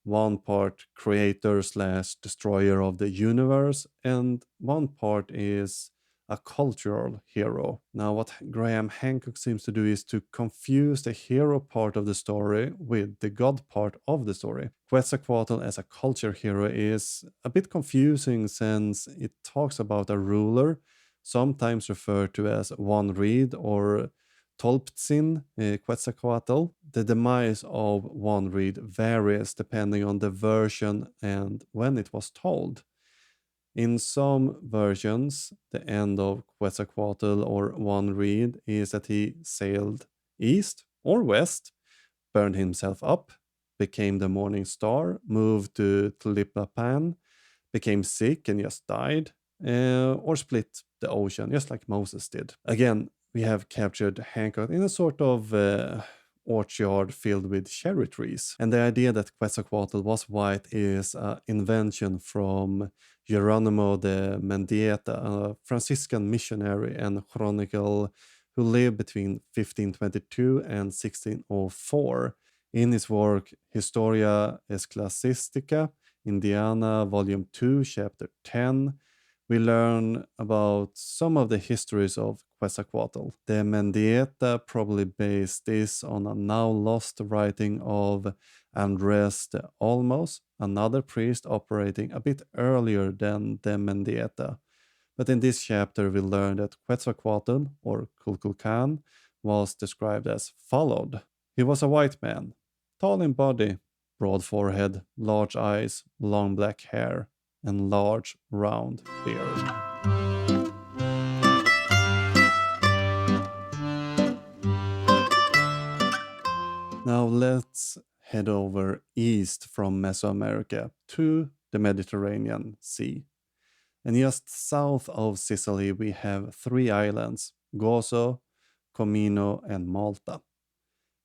one part creator slash destroyer of the universe, and one part is a cultural hero. Now, what Graham Hancock seems to do is to confuse the hero part of the story with the god part of the story. Quetzalcoatl as a culture hero is a bit confusing since it talks about a ruler, sometimes referred to as one reed or Tolptzin Quetzalcoatl. The demise of one reed varies depending on the version and when it was told. In some versions, the end of Quetzalcoatl or One Reed is that he sailed east or west, burned himself up, became the morning star, moved to Tlipapan, became sick and just died, or split the ocean, just like Moses did. Again, we have captured Hancock in a sort of orchard filled with cherry trees. And the idea that Quetzalcoatl was white is an invention from Geronimo de Mendieta, a Franciscan missionary and chronicle who lived between 1522 and 1604. In his work Historia Ecclesiastica, Indiana, Volume 2, Chapter 10, we learn about some of the histories of Quetzalcoatl. The Mendieta probably based this on a now lost writing of Andres de Olmos, another priest operating a bit earlier than the Mendieta. But in this chapter, we learn that Quetzalcoatl, or Kukulkan, was described as followed. He was a white man, tall in body, broad forehead, large eyes, long black hair, and large round beard. Now let's head over east from Mesoamerica to the Mediterranean Sea. And just south of Sicily, we have three islands, Gozo, Comino, and Malta.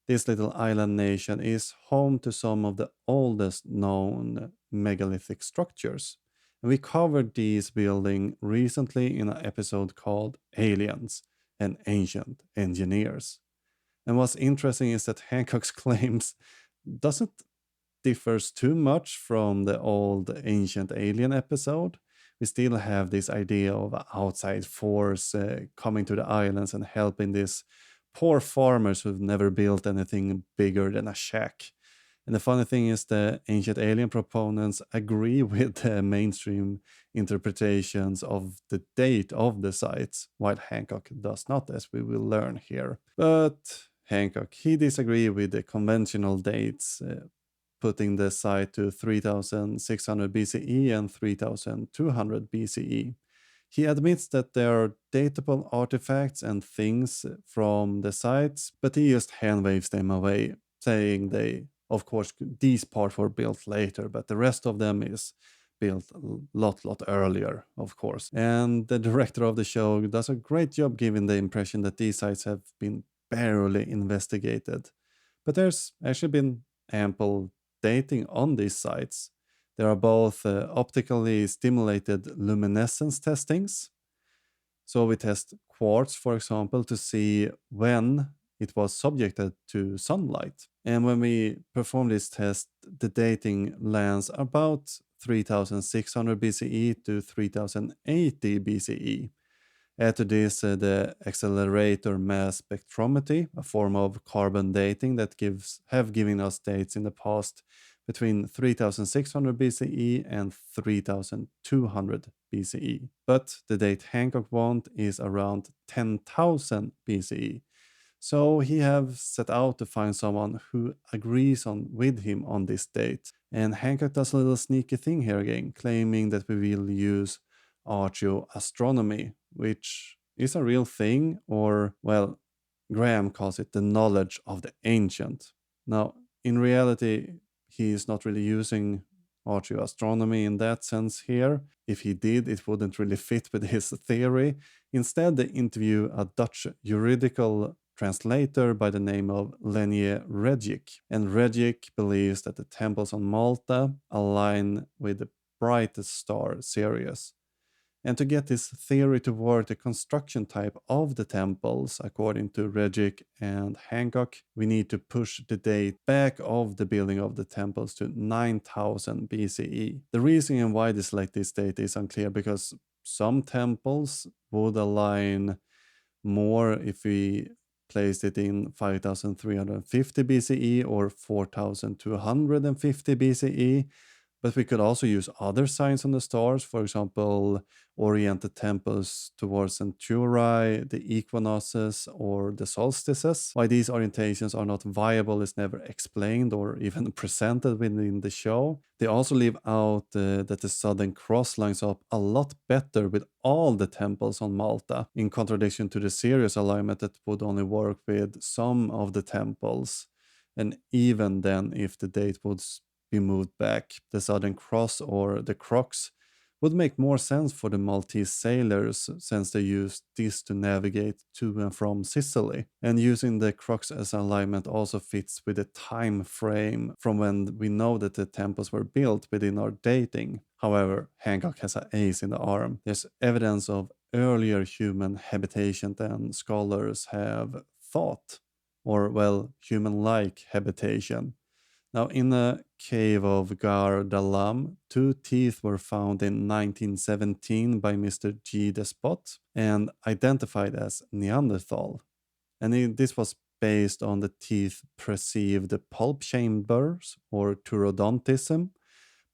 This little island nation is home to some of the oldest known megalithic structures. And we covered these buildings recently in an episode called Aliens and Ancient Engineers. And what's interesting is that Hancock's claims doesn't differs too much from the old Ancient Alien episode. We still have this idea of an outside force coming to the islands and helping these poor farmers who've never built anything bigger than a shack. And the funny thing is, the Ancient Alien proponents agree with the mainstream interpretations of the date of the sites, while Hancock does not, as we will learn here. But Hancock, he disagreed with the conventional dates, putting the site to 3600 BCE and 3200 BCE. He admits that there are datable artifacts and things from the sites, but he just hand waves them away, saying of course, these parts were built later, but the rest of them is built a lot earlier, of course. And the director of the show does a great job giving the impression that these sites have been barely investigated. But there's actually been ample dating on these sites. There are both optically stimulated luminescence testings. So we test quartz, for example, to see when it was subjected to sunlight. And when we perform this test, the dating lands about 3600 BCE to 3080 BCE. Add to this the accelerator mass spectrometry, a form of carbon dating that have given us dates in the past between 3600 BCE and 3200 BCE. But the date Hancock want is around 10,000 BCE. So he have set out to find someone who agrees with him on this date. And Hancock does a little sneaky thing here again, claiming that we will use archaeoastronomy, which is a real thing, or, well, Graham calls it the knowledge of the ancient. Now, in reality, he is not really using archaeoastronomy in that sense here. If he did, it wouldn't really fit with his theory. Instead, they interview a Dutch juridical translator by the name of Lenier Regic. And Regic believes that the temples on Malta align with the brightest star, Sirius. And to get this theory to work, the construction type of the temples, according to Fredrik and Hancock, we need to push the date back of the building of the temples to 9000 BCE. The reason why they select this date is unclear, because some temples would align more if we placed it in 5350 BCE or 4250 BCE. But we could also use other signs on the stars, for example, oriented temples towards Centauri, the equinoxes, or the solstices. Why these orientations are not viable is never explained or even presented within the show. They also leave out that the Southern Cross lines up a lot better with all the temples on Malta, in contradiction to the Sirius alignment that would only work with some of the temples. And even then, if the date would be moved back, the Southern Cross or the Crocs would make more sense for the Maltese sailors, since they used this to navigate to and from Sicily. And using the Crocs as alignment also fits with the time frame from when we know that the temples were built within our dating. However, Hancock has an ace in the arm. There's evidence of earlier human habitation than scholars have thought, or, well, human-like habitation. Now, in a cave of Gar Dalam, 2 teeth were found in 1917 by Mr. G. Despot and identified as Neanderthal. And this was based on the teeth perceived pulp chambers or turodontism,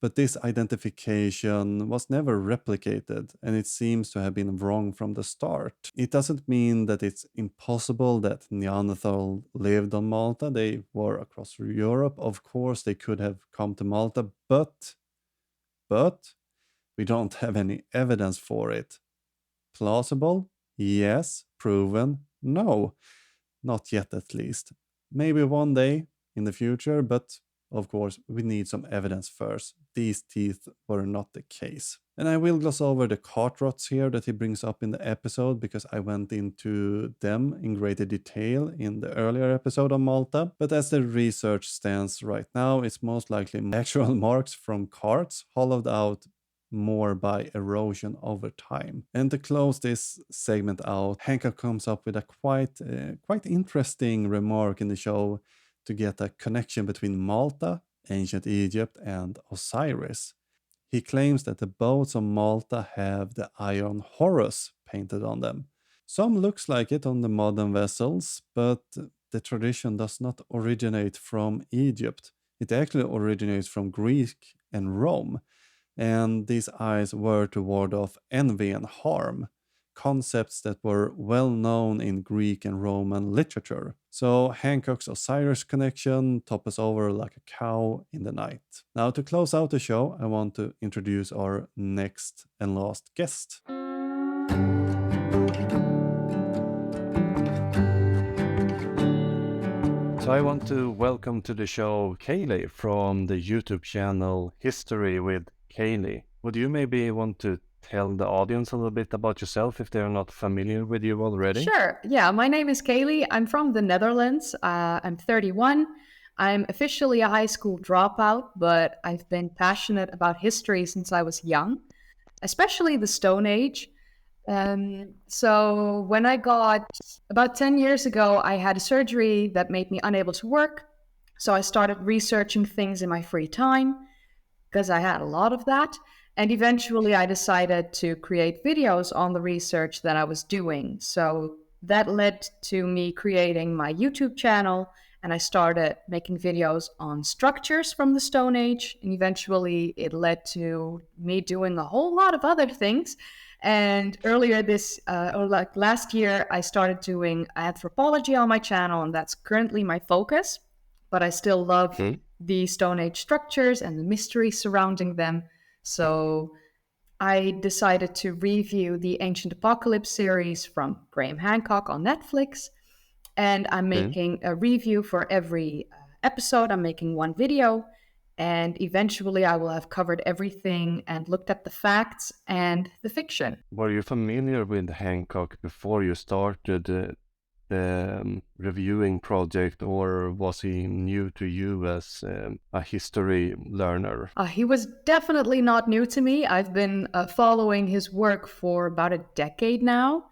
but this identification was never replicated, and it seems to have been wrong from the start. It doesn't mean that it's impossible that Neanderthal lived on Malta. They were across Europe. Of course, they could have come to Malta, but we don't have any evidence for it. Plausible? Yes. Proven? No. Not yet, at least. Maybe one day in the future, but of course, we need some evidence first. These teeth were not the case. And I will gloss over the cart rots here that he brings up in the episode, because I went into them in greater detail in the earlier episode on Malta. But as the research stands right now, it's most likely actual marks from carts hollowed out more by erosion over time. And to close this segment out, Hancock comes up with a quite interesting remark in the show to get a connection between Malta, ancient Egypt, and Osiris. He claims that the boats on Malta have the Iron Horus painted on them. Some looks like it on the modern vessels, but the tradition does not originate from Egypt. It actually originates from Greece and Rome, and these eyes were to ward off envy and harm, concepts that were well known in Greek and Roman literature. So Hancock's Osiris connection topples over like a cow in the night. Now, to close out the show, I want to introduce our next and last guest. So I want to welcome to the show Kayleigh from the YouTube channel History with Kayleigh. Would you maybe want to tell the audience a little bit about yourself if they're not familiar with you already? Sure. Yeah, my name is Kayleigh. I'm from the Netherlands. I'm 31. I'm officially a high school dropout, but I've been passionate about history since I was young, especially the Stone Age. So when I got about 10 years ago, I had a surgery that made me unable to work. So I started researching things in my free time because I had a lot of that. And eventually I decided to create videos on the research that I was doing. So that led to me creating my YouTube channel, and I started making videos on structures from the Stone Age. And eventually it led to me doing a whole lot of other things. And earlier last year, I started doing anthropology on my channel, and that's currently my focus. But I still love the Stone Age structures and the mystery surrounding them. So I decided to review the Ancient Apocalypse series from Graham Hancock on Netflix. And I'm making a review for every episode. I'm making one video. And eventually I will have covered everything and looked at the facts and the fiction. Were you familiar with Hancock before you started the reviewing project, or was he new to you as a history learner? He was definitely not new to me. I've been following his work for about a decade now.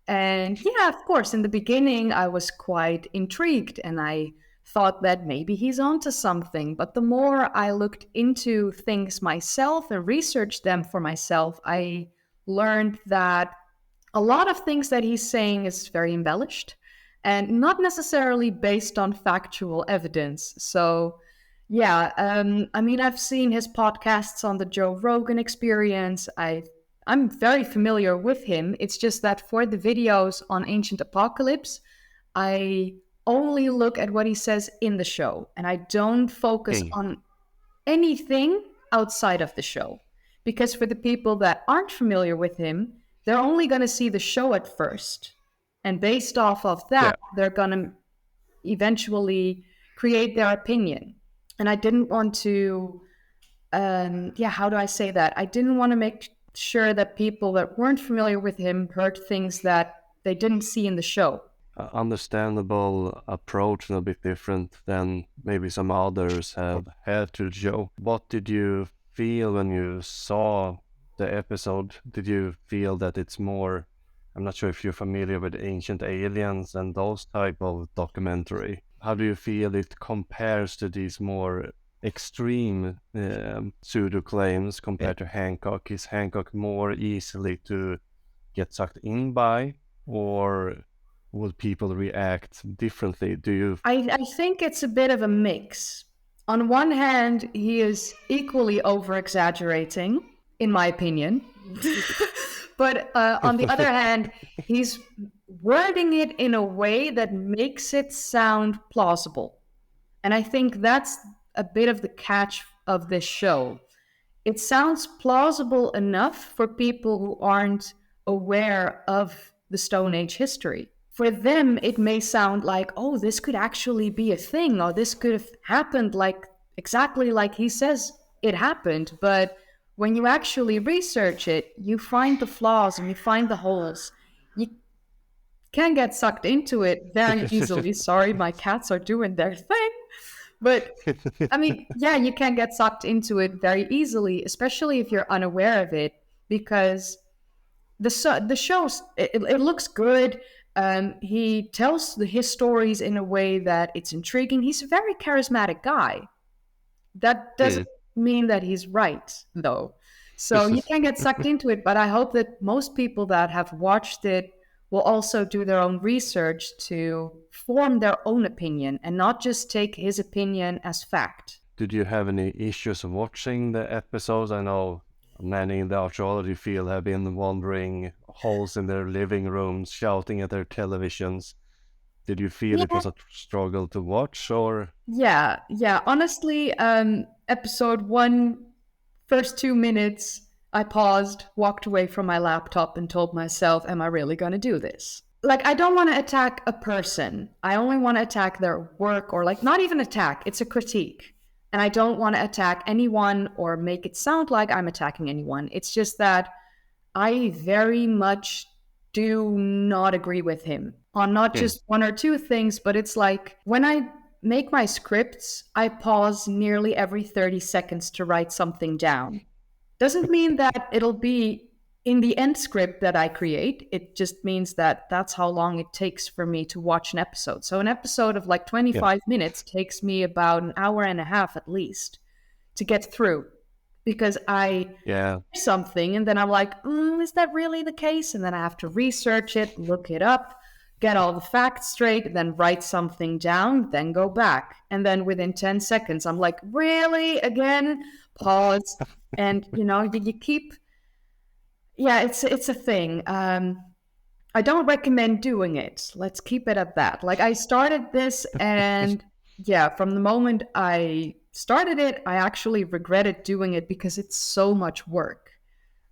And yeah, of course, in the beginning, I was quite intrigued and I thought that maybe he's onto something. But the more I looked into things myself and researched them for myself, I learned that a lot of things that he's saying is very embellished and not necessarily based on factual evidence. So, yeah, I mean, I've seen his podcasts on the Joe Rogan Experience. I'm very familiar with him. It's just that for the videos on ancient apocalypse, I only look at what he says in the show, and I don't focus Okay. on anything outside of the show. Because for the people that aren't familiar with him, they're only going to see the show at first. And based off of Yeah. that, they're going to eventually create their opinion. And I didn't want to, how do I say that? I didn't want to make sure that people that weren't familiar with him heard things that they didn't see in the show. Understandable approach and a bit different than maybe some others have had to the show. What did you feel when you saw the episode? Did you feel that it's more, I'm not sure if you're familiar with Ancient Aliens and those type of documentary. How do you feel it compares to these more extreme pseudo claims compared to Hancock? Is Hancock more easily to get sucked in by, or will people react differently? Do you? I think it's a bit of a mix. On one hand, he is equally over exaggerating, in my opinion. But on the other hand, he's wording it in a way that makes it sound plausible. And I think that's a bit of the catch of this show. It sounds plausible enough for people who aren't aware of the Stone Age history. For them, it may sound like, oh, this could actually be a thing, or this could have happened exactly like he says it happened. But when you actually research it, you find the flaws and you find the holes. You can get sucked into it very easily. Sorry, my cats are doing their thing. But I mean, yeah, you can get sucked into it very easily, especially if you're unaware of it, because the shows it looks good. He tells his stories in a way that it's intriguing. He's a very charismatic guy. That doesn't mean that he's right, though. So you can get sucked into it, but I hope that most people that have watched it will also do their own research to form their own opinion and not just take his opinion as fact. Did you have any issues watching the episodes? I know many in the archaeology field have been wandering holes in their living rooms, shouting at their televisions. Did you feel it was a struggle to watch, or? Yeah. Honestly, episode 1, first 2 minutes, I paused, walked away from my laptop, and told myself, am I really going to do this? Like, I don't want to attack a person. I only want to attack their work, or not even attack, it's a critique. And I don't want to attack anyone or make it sound like I'm attacking anyone. It's just that I very much do not agree with him on not just one or two things, but it's like when I make my scripts, I pause nearly every 30 seconds to write something down. Doesn't mean that it'll be in the end script that I create. It just means that that's how long it takes for me to watch an episode. So an episode of 25 minutes takes me about an hour and a half at least to get through, because I hear something and then I'm like, is that really the case? And then I have to research it, look it up, get all the facts straight, then write something down, then go back. And then within 10 seconds, I'm like, really? Again? Pause. And, you keep... Yeah, it's a thing. I don't recommend doing it. Let's keep it at that. I started this and from the moment I started it, I actually regretted doing it because it's so much work.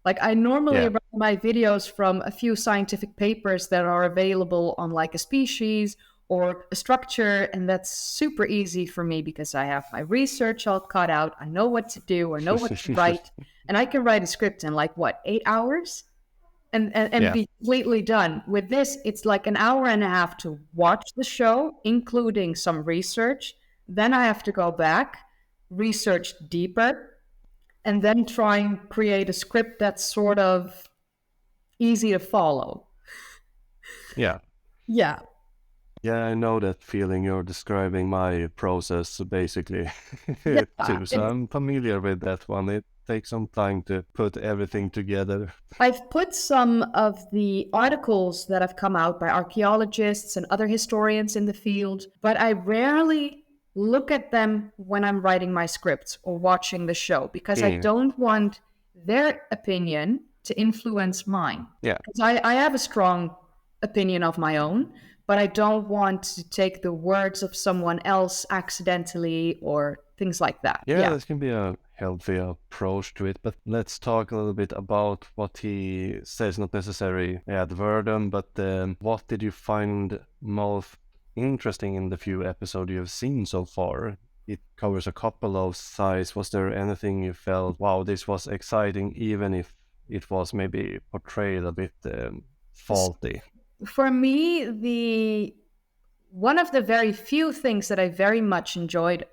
I normally write my videos from a few scientific papers that are available on a species or a structure, and that's super easy for me because I have my research all cut out. I know what to do, I know what to write, and I can write a script in 8 hours? and be completely done. With this, it's like an hour and a half to watch the show, including some research. Then I have to go back, research deeper, and then try and create a script that's sort of easy to follow. Yeah. Yeah. Yeah, I know that feeling. You're describing my process basically Yeah, too. So I'm familiar with that one. It takes some time to put everything together. I've put some of the articles that have come out by archaeologists and other historians in the field, but I rarely look at them when I'm writing my scripts or watching the show because I don't want their opinion to influence mine. Yeah. Because I have a strong opinion of my own, but I don't want to take the words of someone else accidentally or things like that. Yeah, that can be a healthy approach to it. But let's talk a little bit about what he says, not necessarily ad verdum, but what did you find most interesting in the few episodes you have seen so far? It covers a couple of sites. Was there anything you felt, wow, this was exciting, even if it was maybe portrayed a bit faulty? For me, one of the very few things that I very much enjoyed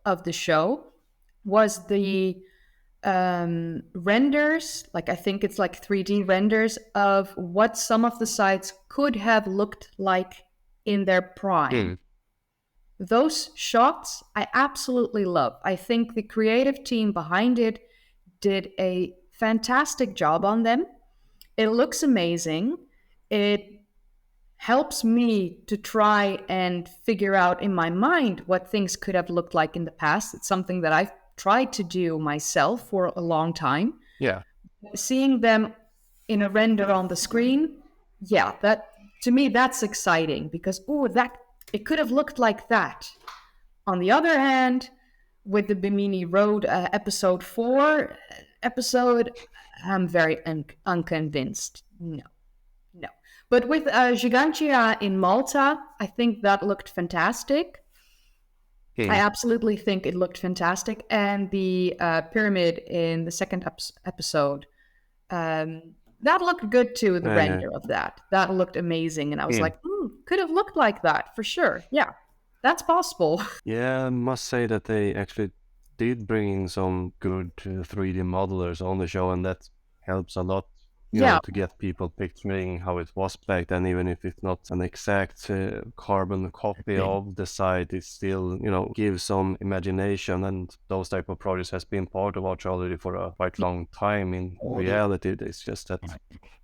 of the show was the renders, like I think it's like 3D renders of what some of the sites could have looked like in their prime. Those shots I absolutely love. I think the creative team behind it did a fantastic job on them. It looks amazing. It helps me to try and figure out in my mind what things could have looked like in the past. It's something that I've tried to do myself for a long time. Yeah. Seeing them in a render on the screen, yeah, that to me that's exciting because that it could have looked like that. On the other hand, with the Bimini Road episode 4 episode, I'm very unconvinced. No. But with Gigantia in Malta, I think that looked fantastic. I absolutely think it looked fantastic. And the pyramid in the second episode, that looked good too, the render of that. That looked amazing. And I was like, could have looked like that for sure. Yeah, that's possible. Yeah, I must say that they actually did bring in some good 3D modelers on the show, and that helps a lot. You know, to get people picturing how it was back then, even if it's not an exact carbon copy of the site, it still, gives some imagination, and those type of projects has been part of archaeology for a quite long time. In reality, it's just that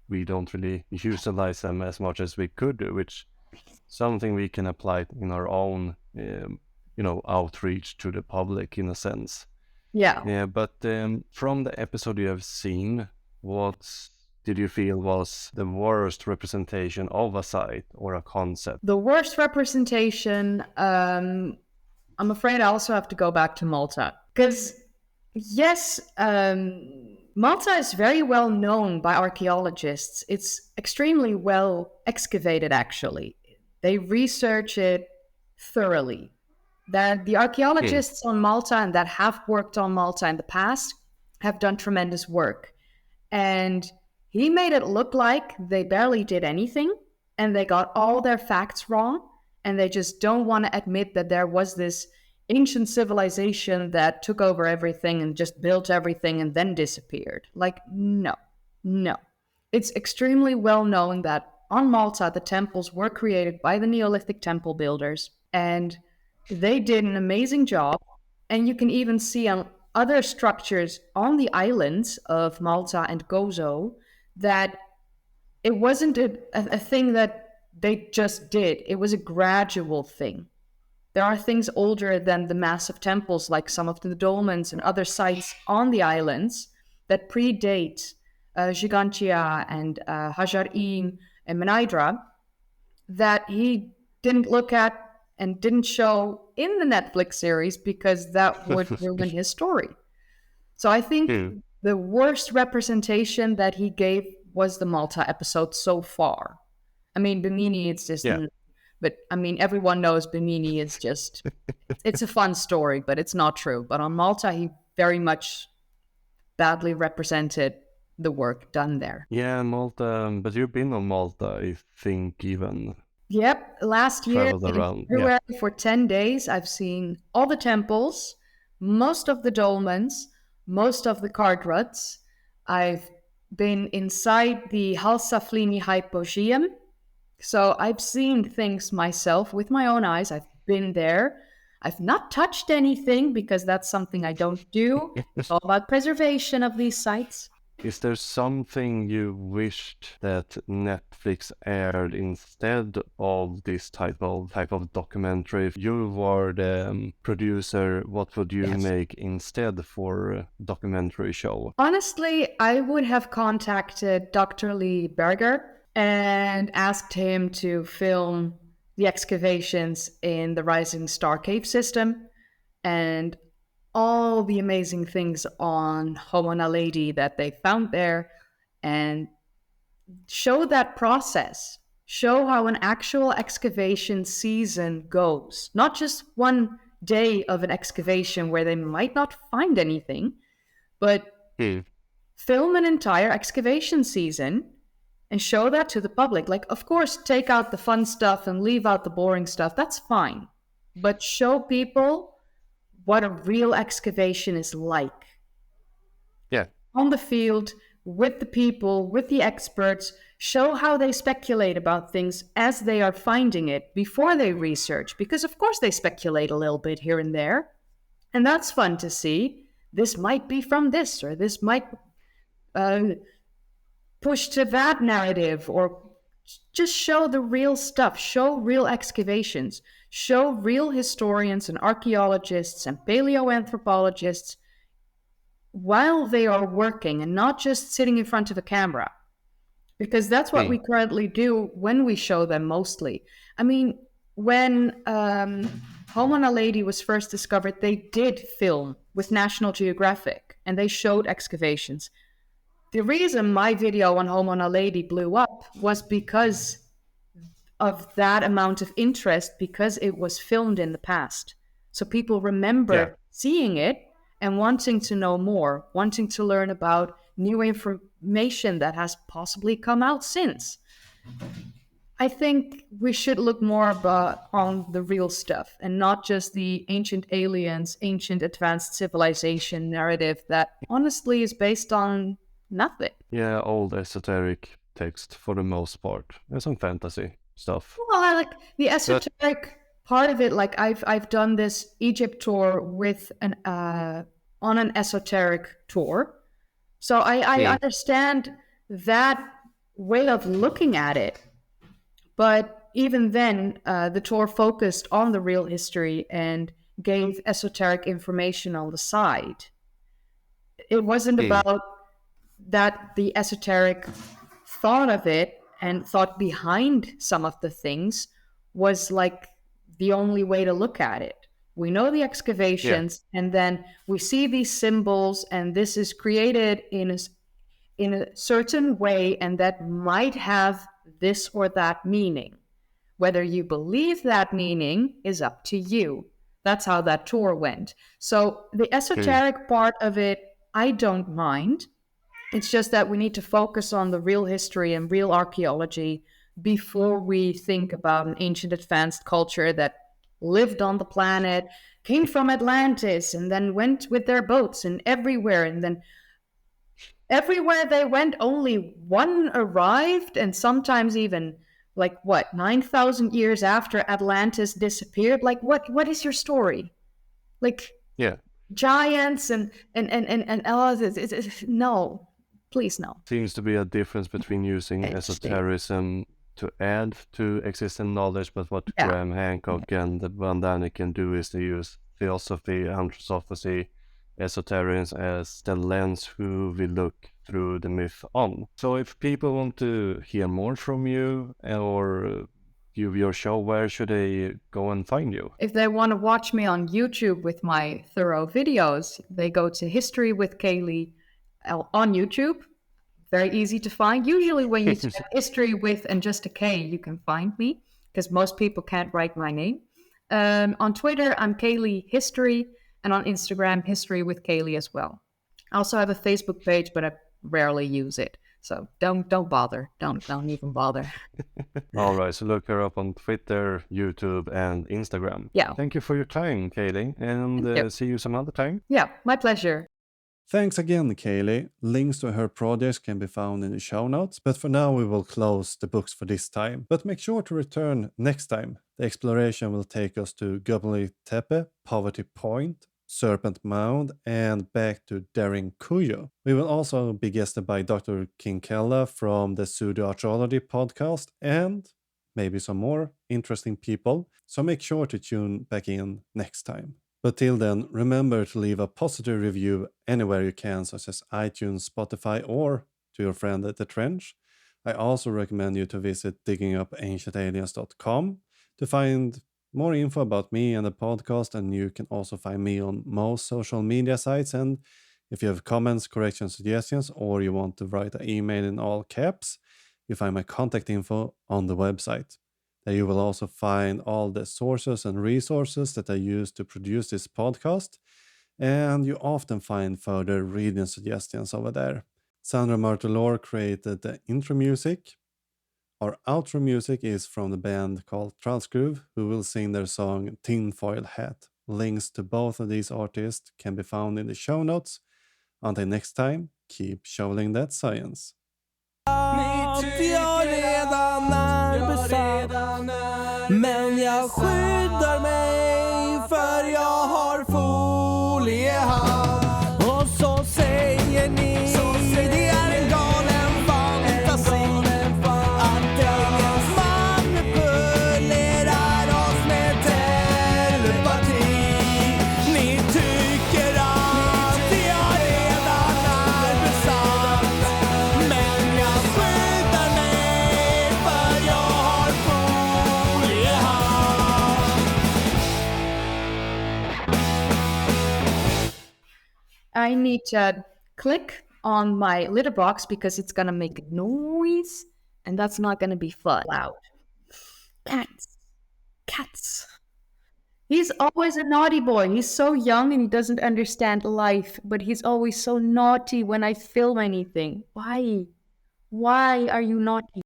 we don't really utilize them as much as we could do, which something we can apply in our own, outreach to the public in a sense. Yeah, but from the episode you have seen, what did you feel was the worst representation of a site or a concept? The worst representation, I'm afraid I also have to go back to Malta. Because, yes, Malta is very well known by archaeologists. It's extremely well excavated, actually. They research it thoroughly. That the archaeologists on Malta and that have worked on Malta in the past have done tremendous work. And he made it look like they barely did anything and they got all their facts wrong. And they just don't want to admit that there was this ancient civilization that took over everything and just built everything and then disappeared. Like, no. It's extremely well known that on Malta, the temples were created by the Neolithic temple builders. And they did an amazing job. And you can even see on other structures on the islands of Malta and Gozo that it wasn't a thing that they just did. It was a gradual thing. There are things older than the massive temples, like some of the dolmens and other sites on the islands that predate Gigantia and Hajar-im and Menaidra, that he didn't look at and didn't show in the Netflix series because that would ruin his story. So I think the worst representation that he gave was the Malta episode so far. I mean, Bimini, it's just... But, I mean, everyone knows Bimini is just... it's a fun story, but it's not true. But on Malta, he very much badly represented the work done there. Yeah, Malta, but you've been on Malta, I think, even Yep, last year traveled in around. Yeah. February for 10 days, I've seen all the temples, most of the dolmens, most of the card ruts. I've been inside the Halsaflini Hypogeum. So I've seen things myself with my own eyes. I've been there. I've not touched anything because that's something I don't do. It's all about preservation of these sites. Is there something you wished that Netflix aired instead of this type of documentary? If you were the producer, what would you make instead for a documentary show? Honestly, I would have contacted Dr. Lee Berger and asked him to film the excavations in the Rising Star Cave system and all the amazing things on Homo naledi that they found there, and show that process. Show how an actual excavation season goes. Not just one day of an excavation where they might not find anything, but film an entire excavation season and show that to the public. Like, of course, take out the fun stuff and leave out the boring stuff. That's fine. But show people what a real excavation is like. Yeah. On the field, with the people, with the experts, show how they speculate about things as they are finding it before they research. Because, of course, they speculate a little bit here and there. And that's fun to see. This might be from this, or this might push to that narrative, or just show the real stuff, show real excavations, show real historians and archaeologists and paleoanthropologists while they are working and not just sitting in front of a camera. Because that's what we currently do when we show them mostly. I mean, when Homo naledi was first discovered, they did film with National Geographic and they showed excavations. The reason my video on Homo naledi blew up was because of that amount of interest, because it was filmed in the past. So people remembered seeing it and wanting to know more, wanting to learn about new information that has possibly come out since. I think we should look more on the real stuff and not just the ancient aliens, ancient advanced civilization narrative that honestly is based on nothing. Yeah, old esoteric text for the most part. There's some fantasy stuff. Well, I like the esoteric part of it. Like I've done this Egypt tour with an on an esoteric tour, so I understand that way of looking at it. But even then, the tour focused on the real history and gave esoteric information on the side. It wasn't about that the esoteric thought of it and thought behind some of the things was like the only way to look at it. We know the excavations, and then we see these symbols, and this is created in a certain way, and that might have this or that meaning. Whether you believe that meaning is up to you. That's how that tour went. So the esoteric part of it, I don't mind. It's just that we need to focus on the real history and real archaeology before we think about an ancient advanced culture that lived on the planet, came from Atlantis, and then went with their boats and everywhere. And then everywhere they went, only one arrived, and sometimes even 9,000 years after Atlantis disappeared. Like, what is your story? Like, giants and no. Please, no. Seems to be a difference between using esotericism to add to existing knowledge, but what Graham Hancock and Van Daniken do is to use theosophy, anthroposophy, esoterians as the lens who we look through the myth on. So if people want to hear more from you or view your show, where should they go and find you? If they want to watch me on YouTube with my thorough videos, they go to History with Kayleigh on YouTube. Very easy to find. Usually when you type History with and just a K, you can find me, because most people can't write my name. On Twitter, I'm Kayleigh History, and on Instagram, History with Kayleigh as well. I also have a Facebook page, but I rarely use it. So don't bother. Don't even bother. All right, so look her up on Twitter, YouTube, and Instagram. Yeah. Thank you for your time, Kayleigh, and see you some other time. Yeah, my pleasure. Thanks again, Kayleigh. Links to her projects can be found in the show notes, but for now we will close the books for this time. But make sure to return next time. The exploration will take us to Göbekli Tepe, Poverty Point, Serpent Mound, and back to Daring Kuyu. We will also be guested by Dr. Kayleigh from the Pseudo-Archaeology podcast and maybe some more interesting people. So make sure to tune back in next time. But till then, remember to leave a positive review anywhere you can, such as iTunes, Spotify, or to your friend at the Trench. I also recommend you to visit diggingupancientaliens.com to find more info about me and the podcast, and you can also find me on most social media sites. And if you have comments, corrections, suggestions, or you want to write an email in all caps, you find my contact info on the website. There you will also find all the sources and resources that I use to produce this podcast, and you often find further reading suggestions over there. Sandra Martelor created the intro music. Our outro music is from the band called Trallskruv, who will sing their song Tinfoil Hat. Links to both of these artists can be found in the show notes. Until next time, keep shoveling that science. Men jag skyddar mig för jag har foliehatt. Och så säger ni det är en galen fantasi att engelsk manipulerar oss med telepati. Ni tycker att jag redan är besatt, men jag skyddar mig för jag har foliehatt. I need to click on my litter box because it's gonna make a noise, and that's not gonna be fun. Loud. Cats. He's always a naughty boy. He's so young and he doesn't understand life, but he's always so naughty when I film anything. Why? Why are you naughty?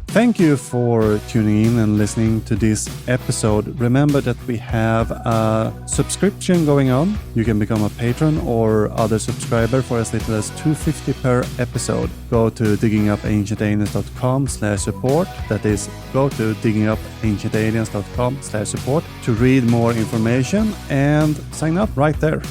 Thank you for tuning in and listening to this episode. Remember that we have a subscription going on. You can become a patron or other subscriber for as little as $2.50 per episode. Go to diggingupancientaliens.com/support. That is, go to diggingupancientaliens.com/support to read more information and sign up right there.